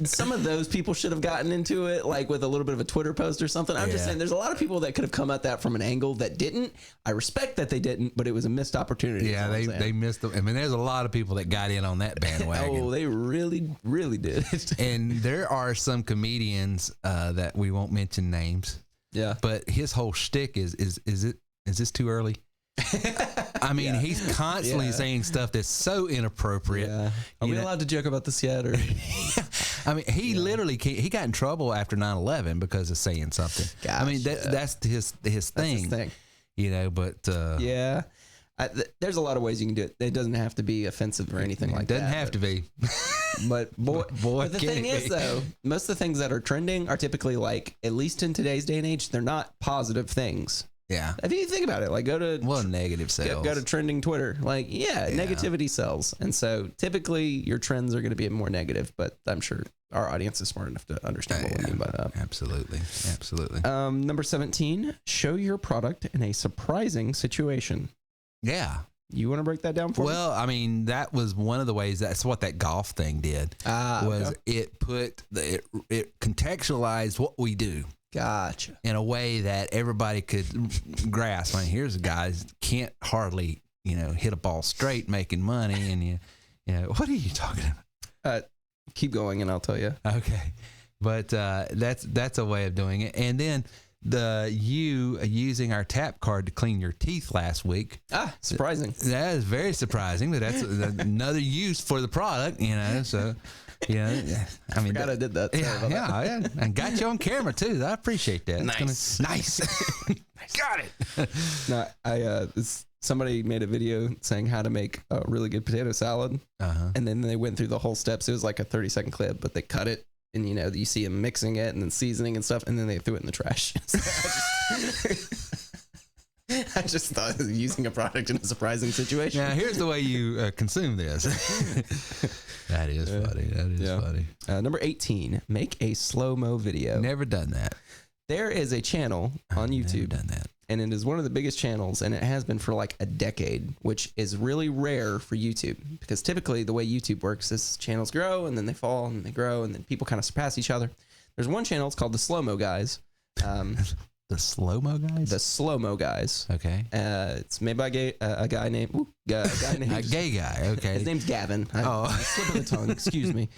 Some of those people should have gotten into it, like with a little bit of a Twitter post or something. I'm just saying, there's a lot of people that could have come at that from an angle that didn't. I respect that they didn't, but it was a missed opportunity. Yeah, they missed them. I mean, there's a lot of people that got in on that bandwagon. Oh, they really, really did. And there are some comedians that we won't mention names. Yeah, but his whole shtick is this too early? I mean, he's constantly saying stuff that's so inappropriate. Yeah. Are we allowed to joke about this yet? Or I mean, he literally he got in trouble after 9/11 because of saying something. Gosh, I mean, that's his thing. That's his thing. But yeah. There's a lot of ways you can do it. It doesn't have to be offensive or anything like that. Doesn't have to be. But but the thing is, be. though, most of the things that are trending are typically, like, at least in today's day and age, they're not positive things. Yeah. If you think about it, like, go to negative sales. Go to trending Twitter. Like, negativity sells. And so typically your trends are going to be more negative, but I'm sure our audience is smart enough to understand what we mean by that. Absolutely. Number 17, show your product in a surprising situation. Yeah. You want to break that down for me? Well, I mean, that was one of the ways. That's what that golf thing did. It contextualized what we do. Gotcha. In a way that everybody could grasp. I mean, here's a guy who can't hardly, hit a ball straight, making money, and what are you talking about? Keep going, and I'll tell you. Okay, but that's a way of doing it. And then you using our tap card to clean your teeth last week. Surprising. That is very surprising, but that's another use for the product, So. I mean, I did that. Yeah, and got you on camera too. I appreciate that. Nice. Got it. No, somebody made a video saying how to make a really good potato salad, and then they went through the whole steps. It was like a 30-second clip, but they cut it, and you see them mixing it and then seasoning and stuff, and then they threw it in the trash. I just thought of using a product in a surprising situation. Now, here's the way you consume this. That is funny. That is funny. Number 18, make a slow-mo video. Never done that. There is a channel on YouTube, done that. and it is one of the biggest channels, and it has been for like a decade, which is really rare for YouTube because typically the way YouTube works is channels grow and then they fall and they grow and then people kind of surpass each other. There's one channel, it's called the SloMo Guys. The SloMo guys? The SloMo Guys. Okay. It's made by a guy named a gay guy. Okay. His name's Gavin. Slip of the tongue. Excuse me.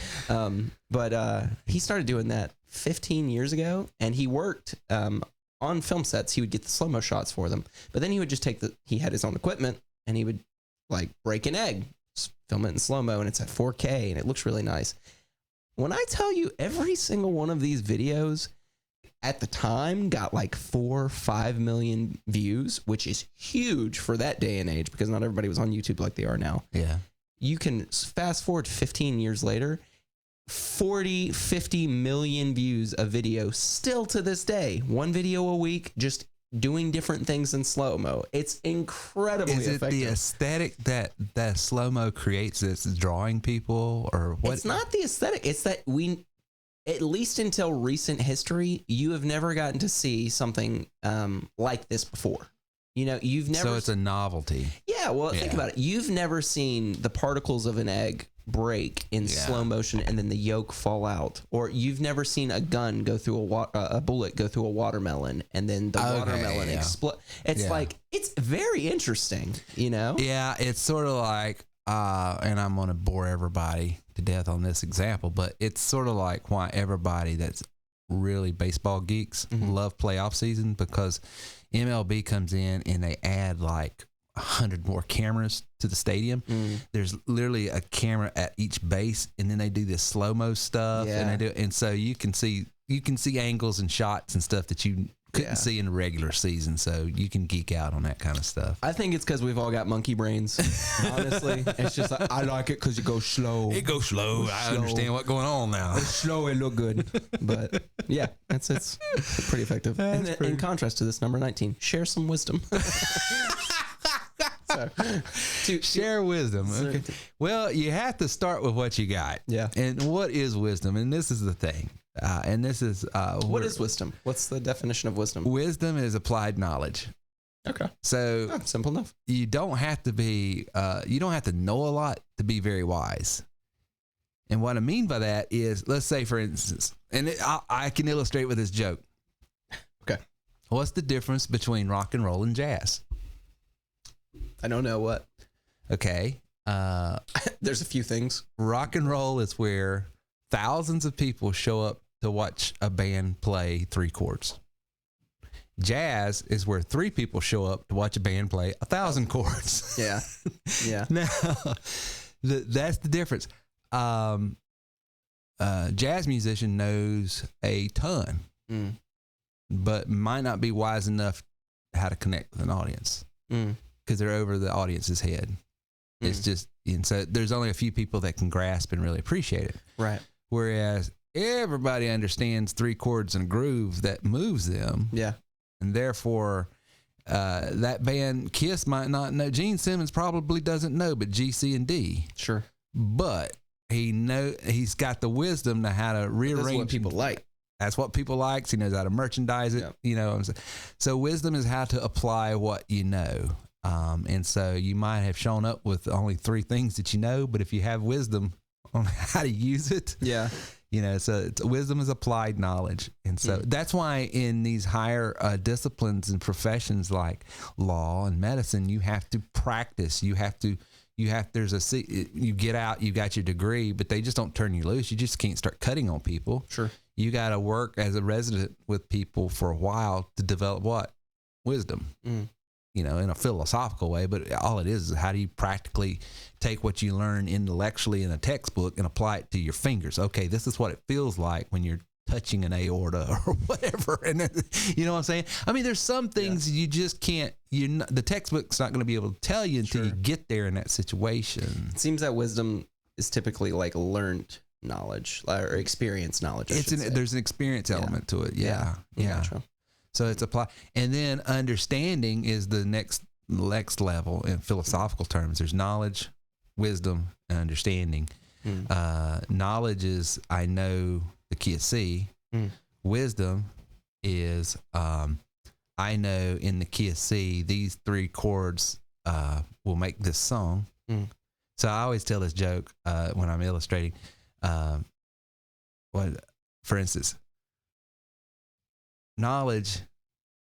But he started doing that 15 years ago, and he worked on film sets. He would get the slow-mo shots for them, but then he would just he had his own equipment, and he would like break an egg, film it in slow-mo, and it's at 4K, and it looks really nice. When I tell you every single one of these videos at the time got like 4 or 5 million views, which is huge for that day and age because not everybody was on YouTube like they are now. Yeah. You can fast forward 15 years later, 40, 50 million views a video still to this day. One video a week, just doing different things in slow-mo. It's incredibly effective. Is it the aesthetic that slow-mo creates that's drawing people, or what? It's not the aesthetic. It's that at least until recent history, you have never gotten to see something like this before. You know, you've never. So it's a novelty. Yeah. Well, think about it. You've never seen the particles of an egg break in slow motion and then the yolk fall out, or you've never seen a gun go through a bullet go through a watermelon and then the watermelon explode. It's like, it's very interesting, you know? Yeah, it's sort of like, and I'm going to bore everybody to death on this example, but it's sort of like why everybody that's really baseball geeks love playoff season, because MLB comes in and they add like 100 more cameras to the stadium. There's literally a camera at each base, and then they do this slow-mo stuff, and so you can see angles and shots and stuff that you couldn't see in the regular season, so you can geek out on that kind of stuff. I think it's because we've all got monkey brains. Honestly, it's just like, I like it because it goes slow. It goes slow. I understand what's going on now. It's slow. It look good, but yeah, it's pretty effective. And then, in contrast to this, number 19, share some wisdom. So, share wisdom. Okay. Well, you have to start with what you got. Yeah. And what is wisdom? And this is the thing. And this is what is wisdom? What's the definition of wisdom? Wisdom is applied knowledge. Okay. So simple enough. You don't have to be. You don't have to know a lot to be very wise. And what I mean by that is, let's say, for instance, and I can illustrate with this joke. Okay. What's the difference between rock and roll and jazz? I don't know what. Okay. There's a few things. Rock and roll is where thousands of people show up to watch a band play 3 chords. Jazz is where 3 people show up to watch a band play 1,000 chords. Yeah. Yeah. Now, that's the difference. Jazz musician knows a ton, but might not be wise enough how to connect with an audience. Because they're over the audience's head. It's just, and so there's only a few people that can grasp and really appreciate it. Right. Whereas everybody understands 3 chords and a groove that moves them. Yeah. And therefore, that band Kiss might not know. Gene Simmons probably doesn't know, but G, C, and D. Sure. But he's got the wisdom to how to rearrange. That's what people like. That's what people like. He knows how to merchandise it. Yep. You know, so wisdom is how to apply what you know. And so you might have shown up with only 3 things that you know, but if you have wisdom on how to use it, you know, so wisdom is applied knowledge. And so that's why in these higher disciplines and professions like law and medicine, you have to practice. You get out, you got your degree, but they just don't turn you loose. You just can't start cutting on people. Sure. You got to work as a resident with people for a while to develop what? Wisdom. You know, in a philosophical way, but all it is how do you practically take what you learn intellectually in a textbook and apply it to your fingers? Okay, this is what it feels like when you're touching an aorta or whatever. And then, you know what I'm saying? I mean, there's some things you just can't, the textbook's not going to be able to tell you until you get there in that situation. It seems that wisdom is typically like learned knowledge or experience knowledge. There's an experience element to it. Yeah. Gotcha. So it's applied. And then understanding is the next level in philosophical terms. There's knowledge, wisdom, and understanding. Knowledge is I know the key of C. Wisdom is I know in the key of C, these 3 chords will make this song. So I always tell this joke when I'm illustrating. For instance, knowledge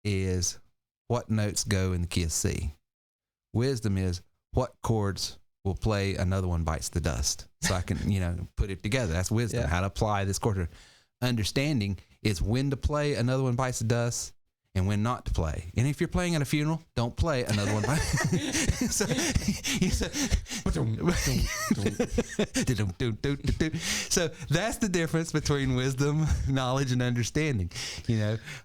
is what notes go in the key of C. Wisdom is what chords will play Another One Bites the Dust. So I can, put it together. That's wisdom, how to apply this chord. Understanding is when to play Another One Bites the Dust and when not to play. And if you're playing at a funeral, don't play Another One Bites. So that's the difference between wisdom, knowledge, and understanding.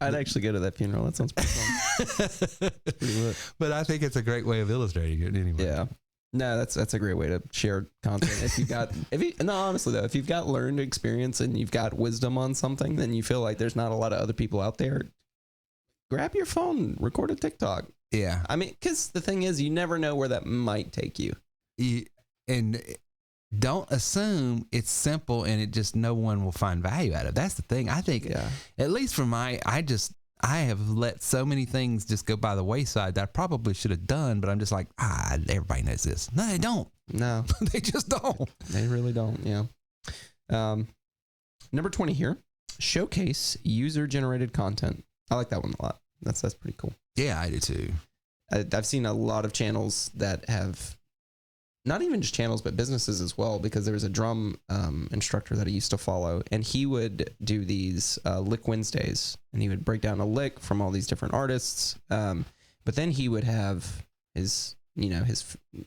I'd actually go to that funeral. That sounds pretty fun. But I think it's a great way of illustrating it anyway. Yeah. No, that's a great way to share content. Honestly though, if you've got learned experience and you've got wisdom on something, then you feel like there's not a lot of other people out there. Grab your phone, record a TikTok. Yeah. I mean, because the thing is, you never know where that might take you. And don't assume it's simple and it just no one will find value out of it. That's the thing. I think, at least for I have let so many things just go by the wayside that I probably should have done, but I'm just like, everybody knows this. No, they don't. No. They just don't. They really don't, yeah. Number 20 here, showcase user-generated content. I like that one a lot. That's pretty cool. Yeah, I do too. I've seen a lot of channels that have, not even just channels, but businesses as well, because there was a drum instructor that I used to follow, and he would do these Lick Wednesdays, and he would break down a lick from all these different artists. But then he would have his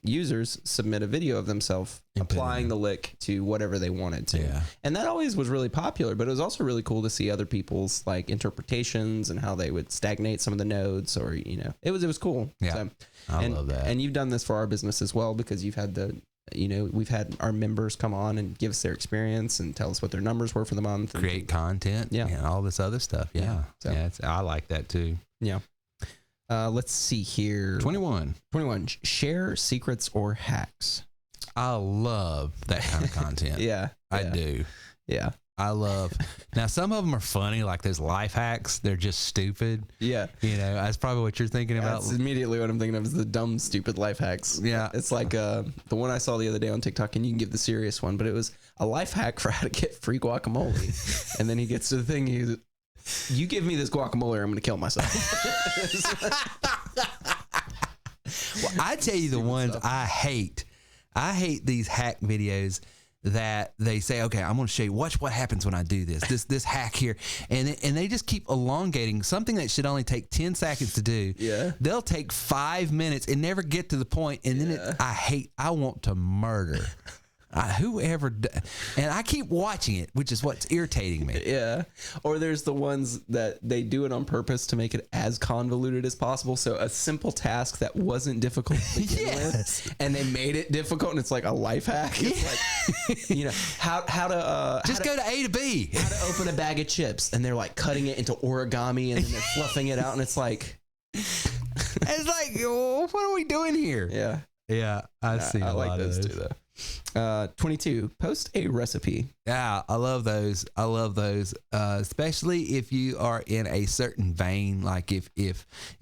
users submit a video of themselves applying the lick to whatever they wanted to. Yeah. And that always was really popular, but it was also really cool to see other people's like interpretations and how they would stagnate some of the notes, or, it was cool. Yeah. So, I love that. And you've done this for our business as well, because you've had we've had our members come on and give us their experience and tell us what their numbers were for the month. Create content. Yeah. And all this other stuff. Yeah. So, I like that too. Yeah. Let's see here. 21. Share secrets or hacks. I love that kind of content. Yeah. I do. Yeah. I love. Now, some of them are funny, like those life hacks. They're just stupid. Yeah. That's probably what you're thinking about. That's immediately what I'm thinking of, is the dumb, stupid life hacks. Yeah. It's like the one I saw the other day on TikTok, and you can give the serious one, but it was a life hack for how to get free guacamole. And then he gets to the thing, you give me this guacamole or I'm going to kill myself. Well, I tell you the ones I hate. I hate these hack videos that they say, okay, I'm going to show you, watch what happens when I do this hack here. And they just keep elongating something that should only take 10 seconds to do. Yeah. They'll take 5 minutes and never get to the point. And then I want to murder. And I keep watching it, which is what's irritating me. Yeah. Or there's the ones that they do it on purpose to make it as convoluted as possible. So a simple task that wasn't difficult to begin with, and they made it difficult, and it's like a life hack. It's like, how to just go to A to B. How to open a bag of chips, and they're like cutting it into origami, and then they're fluffing it out, and it's like, what are we doing here? Yeah. Yeah, I see. I like those too, though. 22, post a recipe. Yeah, I love those. Especially if you are in a certain vein, like if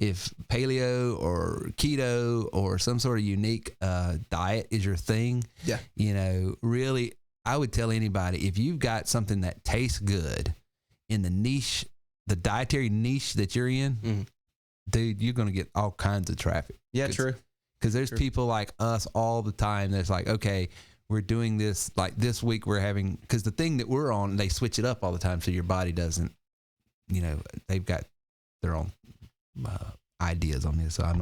paleo or keto or some sort of unique diet is your thing. Yeah. Really, I would tell anybody, if you've got something that tastes good in the niche, the dietary niche that you're in, dude, you're going to get all kinds of traffic. Yeah, true. Because there's people like us all the time that's like, okay, we're doing this, like this week we're having, because the thing that we're on, they switch it up all the time so your body doesn't, they've got their own ideas on this. So I'm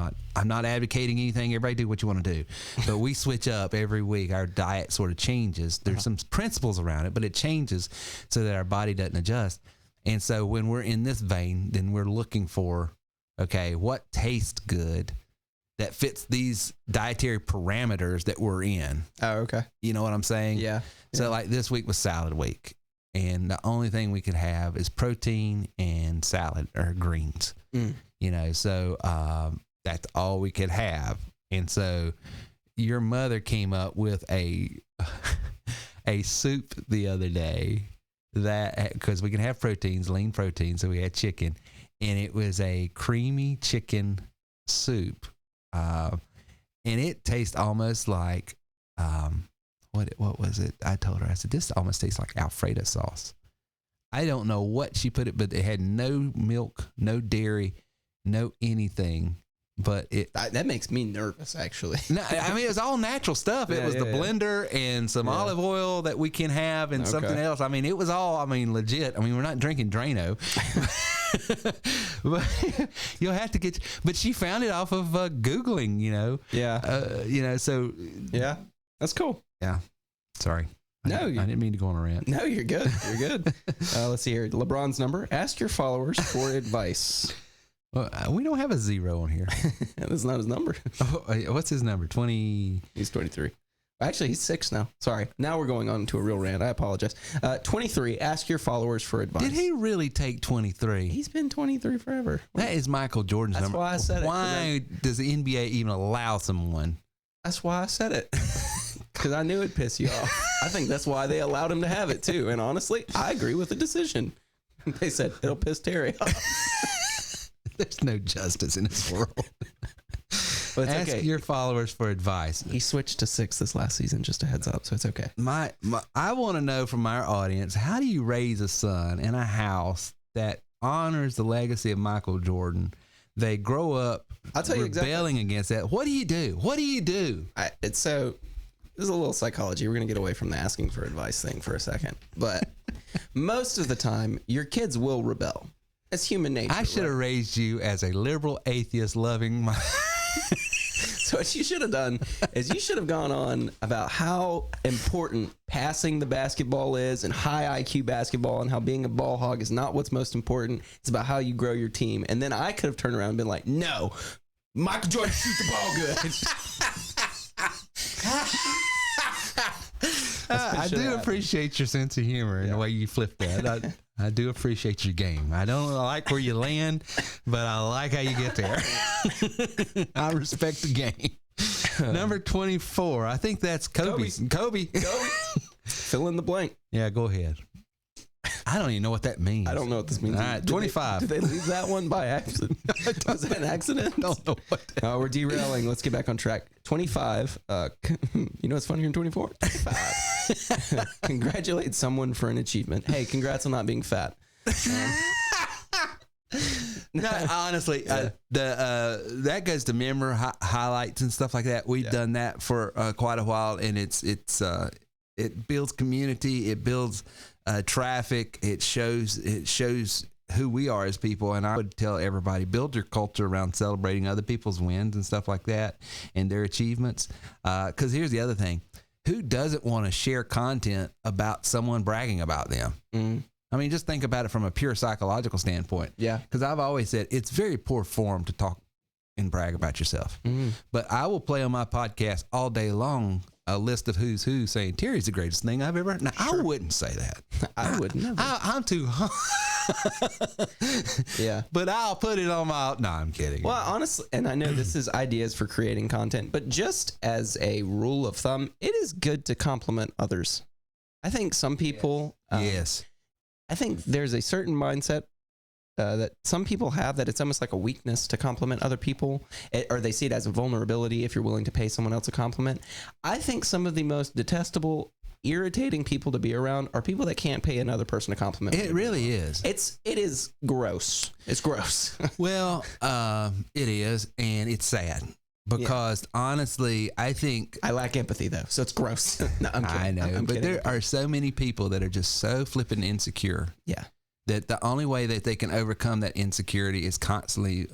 not advocating anything. Everybody do what you want to do. But we switch up every week. Our diet sort of changes. There's some principles around it, but it changes so that our body doesn't adjust. And so when we're in this vein, then we're looking for, okay, what tastes good that fits these dietary parameters that we're in. Oh, okay. You know what I'm saying? Yeah. So like this week was salad week, and the only thing we could have is protein and salad or greens. So that's all we could have. And so your mother came up with a soup the other day that because we can have proteins, lean protein. So we had chicken, and it was a creamy chicken soup. And it tastes almost like, what was it? I told her, I said, this almost tastes like Alfredo sauce. I don't know what she put it, but it had no milk, no dairy, no anything. But that makes me nervous, actually. No, I mean, it was all natural stuff. It was the blender and some olive oil that we can have and something else. I mean, it was all, legit. I mean, we're not drinking Drano. But you'll have to get, but she found it off of Googling, Yeah. So. Yeah. That's cool. Yeah. Sorry. No, I didn't mean to go on a rant. No, you're good. You're good. Let's see here. LeBron's number. Ask your followers for advice. Well, we don't have a 0 on here. That's not his number. Oh, what's his number? 20. He's 23. Actually, he's 6 now. Sorry. Now we're going on to a real rant. I apologize. 23. Ask your followers for advice. Did he really take 23? He's been 23 forever. That is Michael Jordan's number. That's why I said it. Why does the NBA even allow someone? That's why I said it. Because I knew it'd piss you off. I think that's why they allowed him to have it too. And honestly, I agree with the decision. They said it'll piss Terry off. There's no justice in this world. But Ask okay. your followers for advice. He switched to 6 this last season, just a heads up, so it's okay. I want to know from our audience, how do you raise a son in a house that honors the legacy of Michael Jordan? They grow up I'll tell you rebelling against that. What do you do? What do you do? This is a little psychology. We're going to get away from the asking for advice thing for a second. But most of the time, your kids will rebel. It's human nature. I should have raised you as a liberal, atheist, loving. So what you should have done is you should have gone on about how important passing the basketball is and high IQ basketball and how being a ball hog is not what's most important. It's about how you grow your team. And then I could have turned around and been like, no, Michael Jordan shoots the ball good. I do appreciate your sense of humor and the way you flip that. I do appreciate your game. I don't like where you land, but I like how you get there. I respect the game. Number 24. I think that's Kobe. Kobe. Fill in the blank. Yeah, go ahead. I don't even know what that means. I don't know what this means. All right, 25. Did they leave that one by accident? Was that an accident? I don't know what that we're derailing. Let's get back on track. 25. You know what's funnier than 24? 25. Congratulate someone for an achievement. Hey, congrats on not being fat. No, honestly, that goes to memory highlights and stuff like that. We've done that for quite a while, and it builds community. It builds traffic. It shows who we are as people. And I would tell everybody, build your culture around celebrating other people's wins and stuff like that and their achievements. Because here's the other thing. Who doesn't want to share content about someone bragging about them? Mm. I mean, just think about it from a pure psychological standpoint. Yeah. Because I've always said it's very poor form to talk and brag about yourself. Mm. But I will play on my podcast all day long a list of who's who saying Terry's the greatest thing I've ever heard. Now, sure. I wouldn't say that. I wouldn't never. I'm too yeah. But I'll put it on my... No, I'm kidding. Well, honestly, and I know this is ideas for creating content, but just as a rule of thumb, it is good to compliment others. I think some people... yes. I think there's a certain mindset that some people have that it's almost like a weakness to compliment other people, or they see it as a vulnerability if you're willing to pay someone else a compliment. I think some of the most detestable, irritating people to be around are people that can't pay another person a compliment. It really is. It is gross. It's gross. Well, it is, and it's sad. Because honestly, I think... I lack empathy, though, so it's gross. No, I'm kidding. I know, I'm but kidding. there are so many people that are just so flippin' insecure. Yeah. That the only way that they can overcome that insecurity is constantly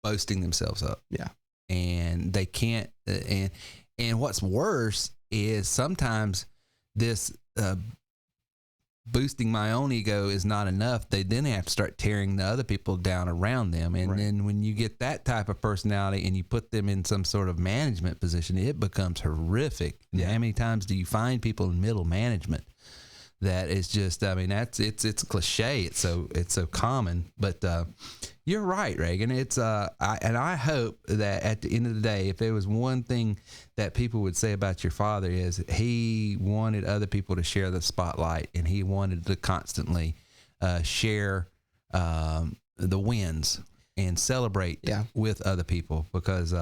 boasting themselves up. Yeah. And they can't... And what's worse is sometimes this... boosting my own ego is not enough. They then have to start tearing the other people down around them. And then when you get that type of personality and you put them in some sort of management position, it becomes horrific. Yeah. How many times do you find people in middle management that is just, I mean, it's cliche. It's so common, but You're right, Reagan. It's I hope that at the end of the day, if there was one thing that people would say about your father is he wanted other people to share the spotlight, and he wanted to constantly share the wins and celebrate with other people, because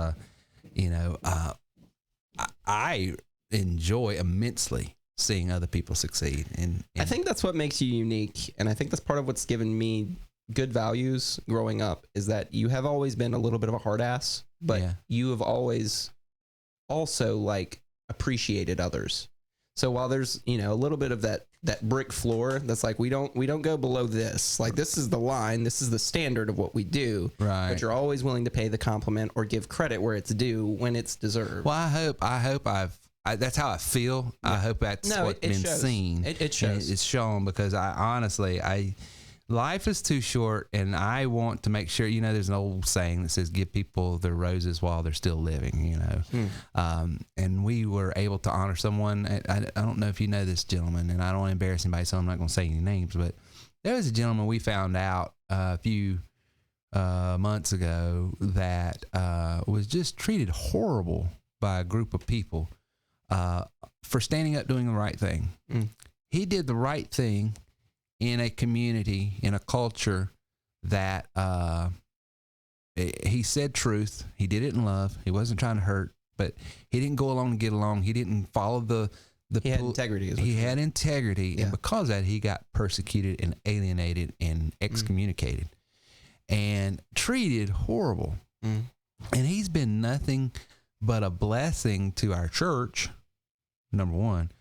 I enjoy immensely seeing other people succeed, and I think that's what makes you unique, and I think that's part of what's given me good values growing up, is that you have always been a little bit of a hard ass, but you have always also like appreciated others. So while there's, a little bit of that brick floor that's like, we don't go below this, like this is the line, this is the standard of what we do, right? But you're always willing to pay the compliment or give credit where it's due when it's deserved. Well, I hope that's how I feel. I hope that's what's been seen. It shows. It's shown, because I honestly, life is too short, and I want to make sure, there's an old saying that says, give people their roses while they're still living, and we were able to honor someone. I don't know if you know this gentleman, and I don't want to embarrass anybody, so I'm not going to say any names, but there was a gentleman we found out a few months ago that was just treated horrible by a group of people for standing up doing the right thing. He did the right thing in a community, in a culture that he said truth. He did it in love. He wasn't trying to hurt, but he didn't go along to get along. He didn't follow he had integrity. He had integrity, and because of that, he got persecuted and alienated and excommunicated and treated horrible. And he's been nothing but a blessing to our church, number one,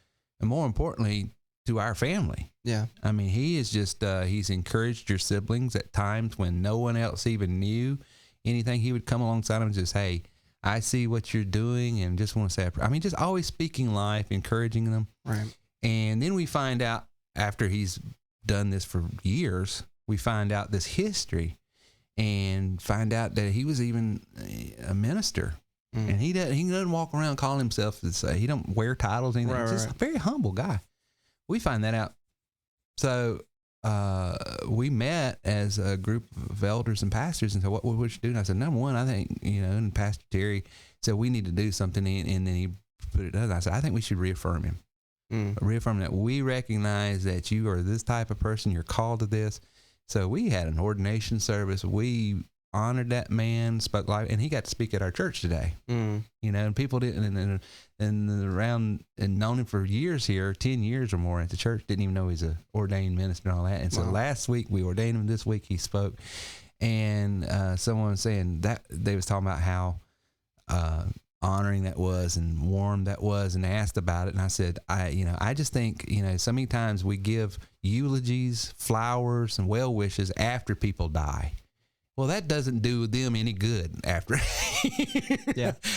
and more importantly, to our family. Yeah. I mean, he is just, he's encouraged your siblings at times when no one else even knew anything. He would come alongside them and just, hey, I see what you're doing, and just want to say, just always speaking life, encouraging them. Right. And then we find out, after he's done this for years, we find out this history and find out that he was even a minister. And he doesn't walk around calling himself this, he don't wear titles or anything. He's just a very humble guy. We find that out. So we met as a group of elders and pastors and said, what would you do? And I said, number one, I think, and Pastor Terry said, we need to do something. And then he put it down. I said, I think we should reaffirm him. Reaffirm that we recognize that you are this type of person. You're called to this. So we had an ordination service. We honored that man, spoke life, and he got to speak at our church today. And people didn't, and around, and known him for years here, 10 years or more at the church, didn't even know he's a ordained minister and all that. And so last week we ordained him. This week he spoke, and someone was saying that they was talking about how honoring that was and warm that was, and asked about it. And I said, I just think, so many times we give eulogies, flowers, and well wishes after people die. Well, that doesn't do them any good after.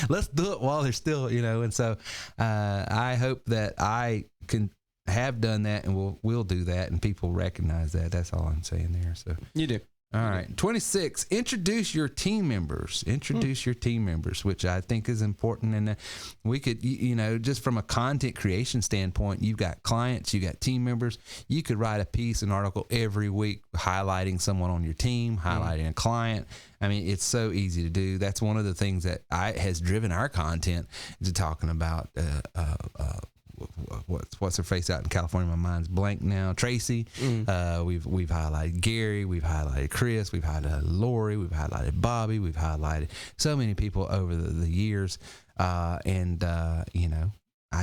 Let's do it while they're still, and so I hope that I can have done that, and we'll do that, and people recognize that. That's all I'm saying there. So you do. All right. 26, introduce your team members. Introduce your team members, which I think is important. And we could, just from a content creation standpoint, you've got clients, you got team members. You could write a piece, an article every week highlighting someone on your team, highlighting a client. I mean, it's so easy to do. That's one of the things that has driven our content to talking about what's her face out in California. My mind's blank now. Tracy. We've highlighted Gary. We've highlighted Chris. We've highlighted Lori. We've highlighted Bobby. We've highlighted so many people over the years. I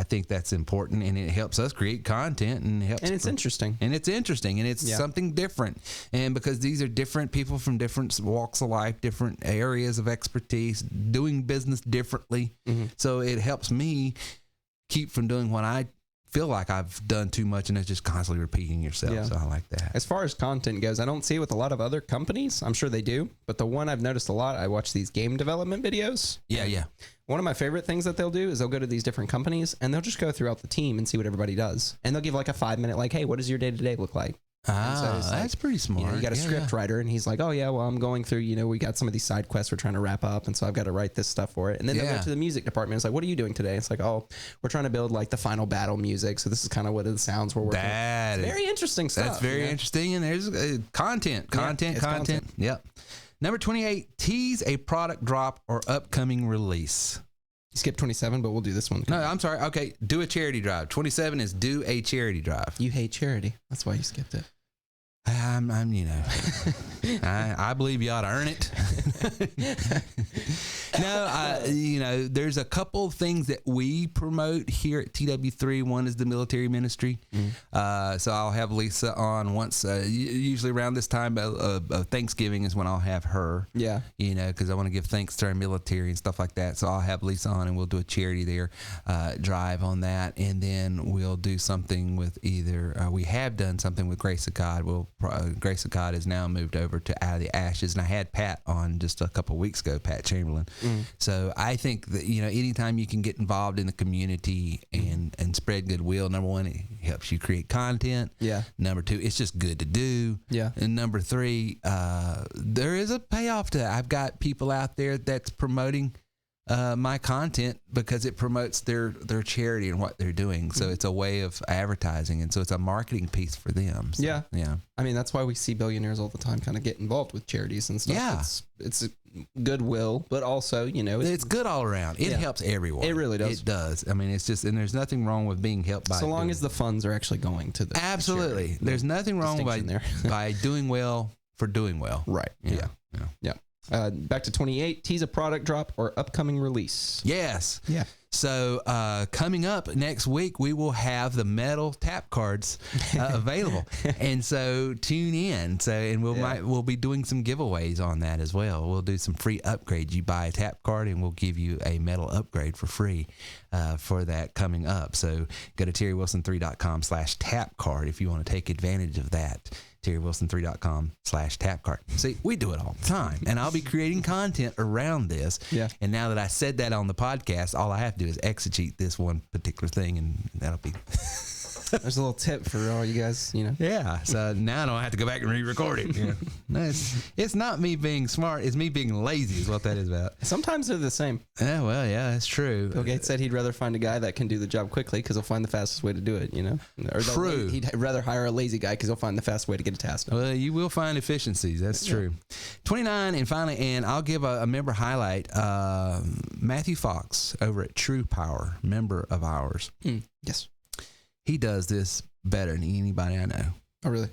think that's important, and it helps us create content, and it's interesting. And it's something different. And because these are different people from different walks of life, different areas of expertise, doing business differently. So it helps me keep from doing what I feel like I've done too much, and it's just constantly repeating yourself. So I like that. As far as content goes, I don't see it with a lot of other companies. I'm sure they do, but the one I've noticed a lot, I watch these game development videos. Yeah. One of my favorite things that they'll do is they'll go to these different companies, and they'll just go throughout the team and see what everybody does. And they'll give like a 5-minute, like, hey, what does your day-to-day look like? That's pretty smart. You got a script writer, and he's like, oh yeah, well, I'm going through, we got some of these side quests we're trying to wrap up, and so I've got to write this stuff for it. And then they go to the music department. It's like, what are you doing today? It's like, oh, we're trying to build like the final battle music, so this is kind of what the sounds we're working with. Very interesting stuff. That's very interesting, and there's content. Yep. Number 28, tease a product drop or upcoming release. You skipped 27, but we'll do this one. No, I'm sorry. Okay, do a charity drive. 27 is do a charity drive. You hate charity. That's why you skipped it. I'm you know, I believe you ought to earn it. No, you know, there's a couple of things that we promote here at TW3. One is the military ministry. So I'll have Lisa on once, usually around this time of Thanksgiving is when I'll have her. Yeah. You know, because I want to give thanks to our military and stuff like that. So I'll have Lisa on and we'll do a charity there, drive on that. And then we'll do something with either, we have done something with Grace of God. Grace of God has now moved over to Out of the Ashes, and I had Pat on just a couple of weeks ago, Pat Chamberlain. So I think that, you know, anytime you can get involved in the community and spread goodwill, number one, it helps you create content. Yeah. Number two, it's just good to do. Yeah. And number three, there is a payoff to that. I've got people out there that's promoting my content because it promotes their charity and what they're doing. So it's a way of advertising, and so it's a marketing piece for them. So, yeah. I mean, that's why we see billionaires all the time kind of get involved with charities and stuff. Yeah. It's goodwill, but also, you know, it's good all around. It helps everyone. It really does. It does. I mean, it's just, and there's nothing wrong with being helped by. So long as the funds are actually going to the absolutely. charity. There's nothing wrong by doing well for doing well. Right. Yeah. Back to 28, tease a product drop or upcoming release. Yes. Yeah. So coming up next week, we will have the metal tap cards available, and so tune in. So and we'll be doing some giveaways on that as well. We'll do some free upgrades. You buy a tap card, and we'll give you a metal upgrade for free for that coming up. So go to terrywilson3.com/tap card if you want to take advantage of that. terrywilson3.com/tap card. See, we do it all the time, and I'll be creating content around this. Yeah. And now that I said that on the podcast, all I have to do is exegete this one particular thing, and that'll be. There's a little tip for all you guys, you know. Yeah. So now I don't have to go back and re-record it. Yeah. No, it's not me being smart. It's me being lazy is what that is about. Sometimes they're the same. Yeah, well, yeah, that's true. Bill Gates said he'd rather find a guy that can do the job quickly because he'll find the fastest way to do it, you know. Or true. He'd rather hire a lazy guy because he'll find the fast way to get a task done. Well, you will find efficiencies. That's true. 29, and finally, and I'll give a member highlight. Matthew Fox over at True Power, member of ours. Yes. He does this better than anybody I know. Oh, really?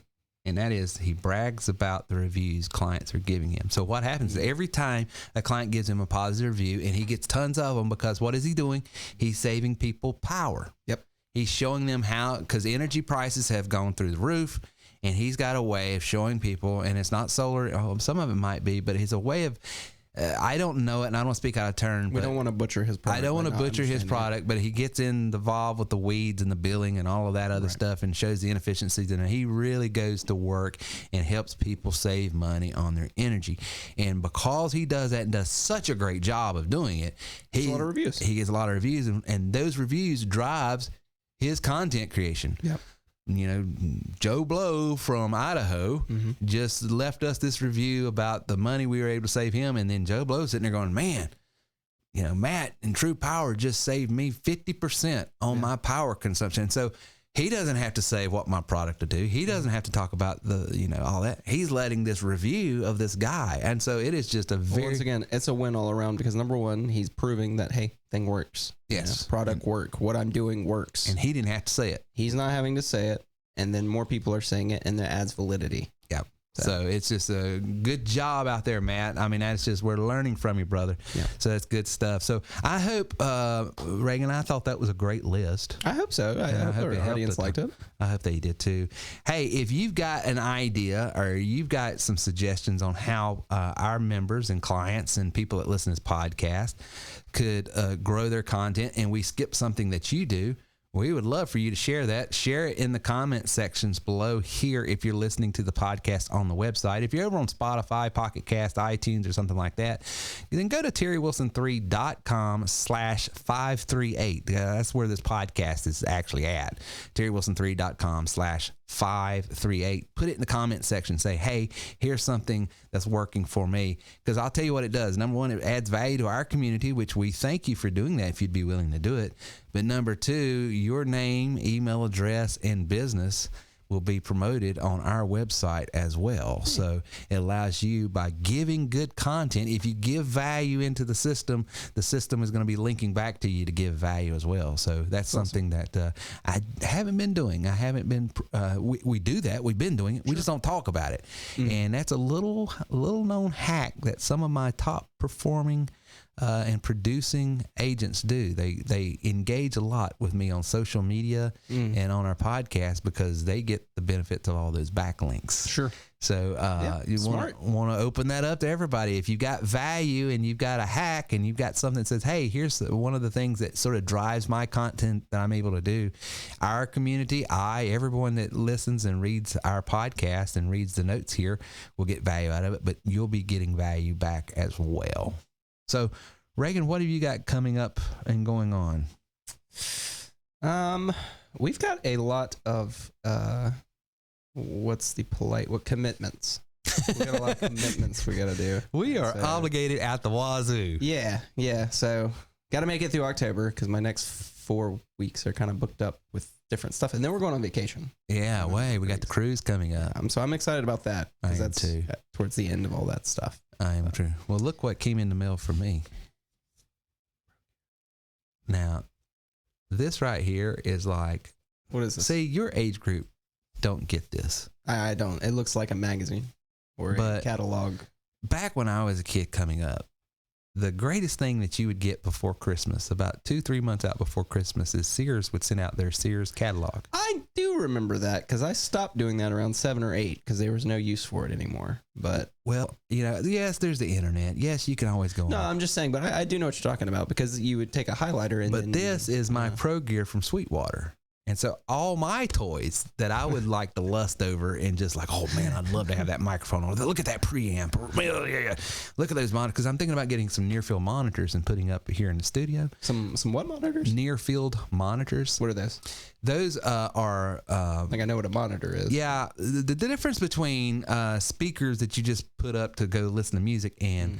And that is he brags about the reviews clients are giving him. So what happens is every time a client gives him a positive review, and he gets tons of them, because what is he doing? He's saving people power. Yep. He's showing them how, because energy prices have gone through the roof, and he's got a way of showing people, and it's not solar, some of it might be, but it's a way of, I don't know it, and I don't speak out of turn. We don't want to butcher his product. I don't want to butcher his product, but he gets involved with the weeds and the billing and all of that other stuff, and shows the inefficiencies, and he really goes to work and helps people save money on their energy. And because he does that and does such a great job of doing it, he gets a lot of reviews. He gets a lot of reviews, and those reviews drives his content creation. Yep. You know, Joe Blow from Idaho just left us this review about the money we were able to save him. And then Joe Blow's sitting there going, man, you know, Matt and True Power just saved me 50% on my power consumption. So he doesn't have to say what my product to do. He doesn't have to talk about the, you know, all that. He's letting this review of this guy. And so it is just a very... Once again, it's a win all around, because number one, he's proving that, hey, thing works. Yes. You know, product work. What I'm doing works. And he didn't have to say it. He's not having to say it. And then more people are saying it, and that adds validity. Yeah. So it's just a good job out there, Matt. I mean, that's just, we're learning from you, brother. Yeah. So that's good stuff. So I hope, Reagan, I thought that was a great list. I hope so. I hope the audience liked it. I hope they did too. Hey, if you've got an idea, or you've got some suggestions on how our members and clients and people that listen to this podcast could grow their content, and we skip something that you do, we would love for you to share that. Share it in the comment sections below here if you're listening to the podcast on the website. If you're over on Spotify, Pocket Cast, iTunes, or something like that, then go to terrywilson3.com/538. That's where this podcast is actually at. terrywilson3.com/538. Put it in the comment section. Say, hey, here's something that's working for me. Because I'll tell you what it does. Number one, it adds value to our community, which we thank you for doing that if you'd be willing to do it. But number two, your name, email address, and business will be promoted on our website as well. So it allows you, by giving good content, if you give value into the system is going to be linking back to you to give value as well. So that's something that I haven't been doing. I haven't been, we do that. We've been doing it. We just don't talk about it. And that's a little known hack that some of my top performing and producing agents do. They engage a lot with me on social media and on our podcast because they get the benefits of all those backlinks. Sure. So you want to open that up to everybody. If you've got value and you've got a hack and you've got something that says, hey, here's one of the things that sort of drives my content that I'm able to do. Our community, everyone that listens and reads our podcast and reads the notes here will get value out of it, but you'll be getting value back as well. So, Reagan, what have you got coming up and going on? We've got a lot of commitments? We got a lot of commitments we got to do. We are obligated at the wazoo. Yeah. So, got to make it through October because my next 4 weeks are kind of booked up with different stuff, and then we're going on vacation. Yeah, we got the cruise coming up. So I'm excited about that. I am that's too. Towards the end of all that stuff. I am true. Well, look what came in the mail for me. Now, this right here is like, what is this? See, your age group don't get this. I don't. It looks like a magazine or a catalog. Back when I was a kid coming up, the greatest thing that you would get before Christmas, about 2-3 months out before Christmas, is Sears would send out their Sears catalog. I do remember that because I stopped doing that around 7 or 8 because there was no use for it anymore. But yes, there's the internet. Yes, you can always go on. No, I'm just saying, but I do know what you're talking about because you would take a highlighter and. But this is my Pro Gear from Sweetwater. And so all my toys that I would like to lust over and just like, oh man, I'd love to have that microphone. Or look at that preamp. Look at those monitors. Because I'm thinking about getting some near field monitors and putting up here in the studio. Some what monitors? Near field monitors. What are those? Those are. I think I know what a monitor is. Yeah. The difference between speakers that you just put up to go listen to music and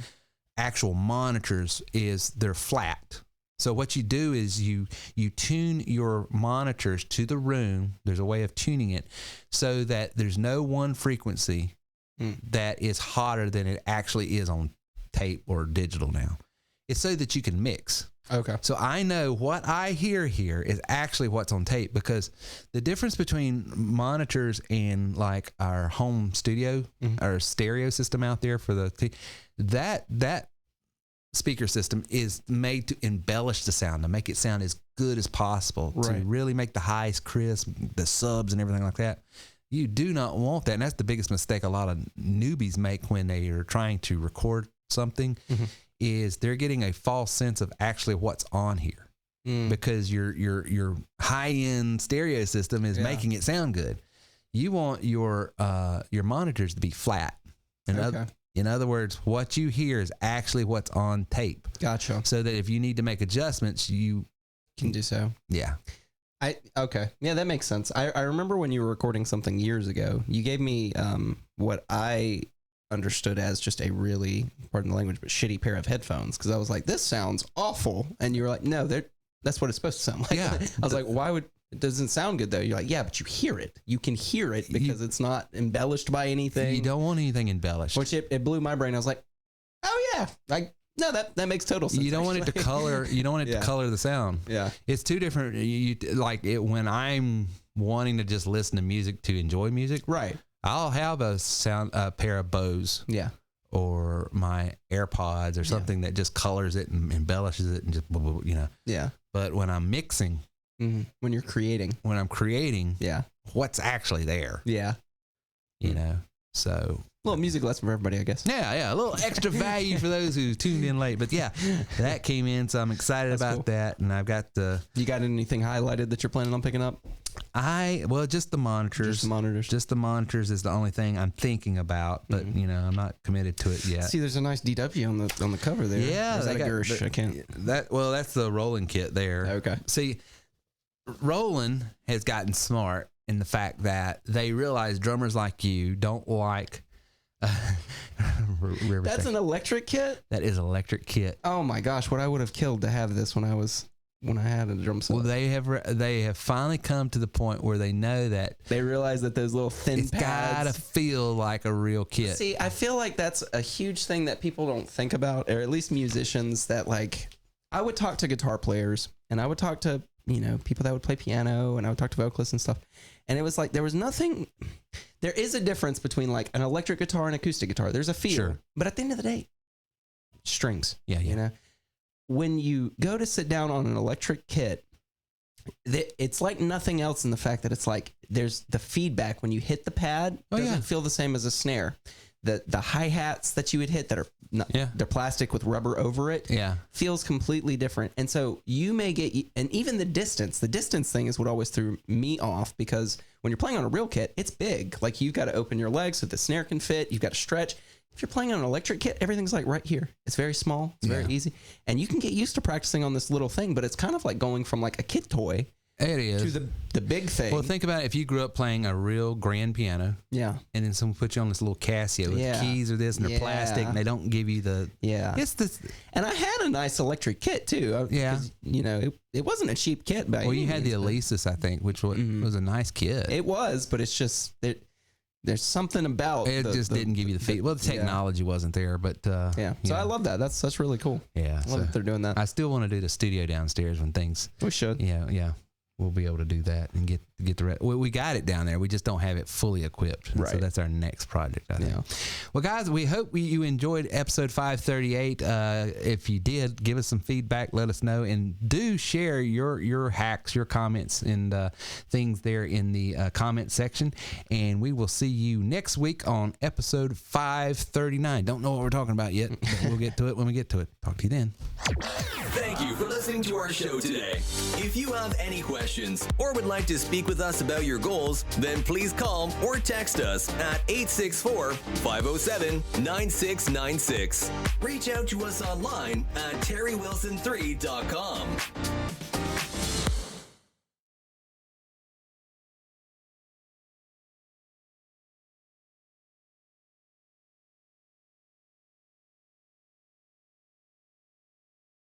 actual monitors is they're flat. So what you do is you tune your monitors to the room. There's a way of tuning it so that there's no one frequency that is hotter than it actually is on tape or digital now. It's so that you can mix. Okay. So I know what I hear here is actually what's on tape, because the difference between monitors and like our home studio, our stereo system out there for that speaker system is made to embellish the sound, to make it sound as good as possible, to really make the highs crisp, the subs and everything like that. You do not want that. And that's the biggest mistake a lot of newbies make when they are trying to record something, is they're getting a false sense of actually what's on here, because your high-end stereo system is making it sound good. You want your monitors to be flat. In other words, what you hear is actually what's on tape. Gotcha. So that if you need to make adjustments, you can do so. Yeah. Okay. Yeah, that makes sense. I remember when you were recording something years ago, you gave me what I understood as just a really, pardon the language, but shitty pair of headphones, because I was like, this sounds awful. And you were like, no, that's what it's supposed to sound like. Yeah. I was like, why would... It doesn't sound good though. You're like, yeah, but you hear it. You can hear it because it's not embellished by anything. You don't want anything embellished. Which it blew my brain. I was like, oh yeah, no, that makes total sense. You don't want it to color. You don't want it to color the sound. Yeah, it's two different. You like it when I'm wanting to just listen to music to enjoy music. Right. I'll have a pair of Bose. Yeah. Or my AirPods or something that just colors it and embellishes it and just Yeah. But when I'm mixing. When you're creating. When I'm creating, yeah, what's actually there? Yeah, So a little music lesson for everybody, I guess. Yeah, a little extra value for those who tuned in late. But yeah, that came in, so I'm excited about that. And I've got You got anything highlighted that you're planning on picking up? Just the monitors. Just the monitors is the only thing I'm thinking about, but I'm not committed to it yet. See, there's a nice DW on the cover there. Yeah, is that a Gersh? I can't. That's the Roland kit there. Okay. See, Roland has gotten smart in the fact that they realize drummers like you don't like. That's an electric kit? That is an electric kit. Oh my gosh, what I would have killed to have this when I was when I had a drum set. Well, they have finally come to the point where they know that They realize that those little thin it's pads. gotta feel like a real kit. See, I feel like that's a huge thing that people don't think about, or at least musicians that like. I would talk to guitar players, and I would talk to people that would play piano, and I would talk to vocalists and stuff. And it was like there was nothing. There is a difference between like an electric guitar and acoustic guitar. There's a feel, Sure. but at the end of the day, strings. Yeah. You know, when you go to sit down on an electric kit, it's like nothing else in the fact that it's like there's the feedback when you hit the pad doesn't feel the same as a snare. The hi-hats that you would hit that are not, they're plastic with rubber over it feels completely different. And so you may get, and even the distance thing is what always threw me off, because when you're playing on a real kit, it's big. Like you've got to open your legs so the snare can fit. You've got to stretch. If you're playing on an electric kit, everything's like right here. It's very small. It's very easy. And you can get used to practicing on this little thing, but it's kind of like going from like a kid toy It is. to the big thing. Well, think about it. If you grew up playing a real grand piano, yeah. and then someone put you on this little Casio with keys or this, and they're plastic, and they don't give you the It's this. And I had a nice electric kit too. It wasn't a cheap kit. By You had the means, Alesis, I think, which was a nice kit. It was, but it's just there's something about it. Just didn't give you the feel. Well, the technology wasn't there, but So I love that. That's really cool. Yeah, I love that they're doing that. I still want to do the studio downstairs when things. We should. Yeah. We'll be able to do that and get the rest. We got it down there. We just don't have it fully equipped. Right. So that's our next project, I think. Yeah. Well, guys, we hope you enjoyed episode 538. If you did, give us some feedback. Let us know. And do share your hacks, your comments, and things there in the comment section. And we will see you next week on episode 539. Don't know what we're talking about yet, but we'll get to it when we get to it. Talk to you then. Thank you for listening to our show today. If you have any questions or would like to speak with us about your goals, then please call or text us at 864-507-9696. Reach out to us online at terrywilson3.com.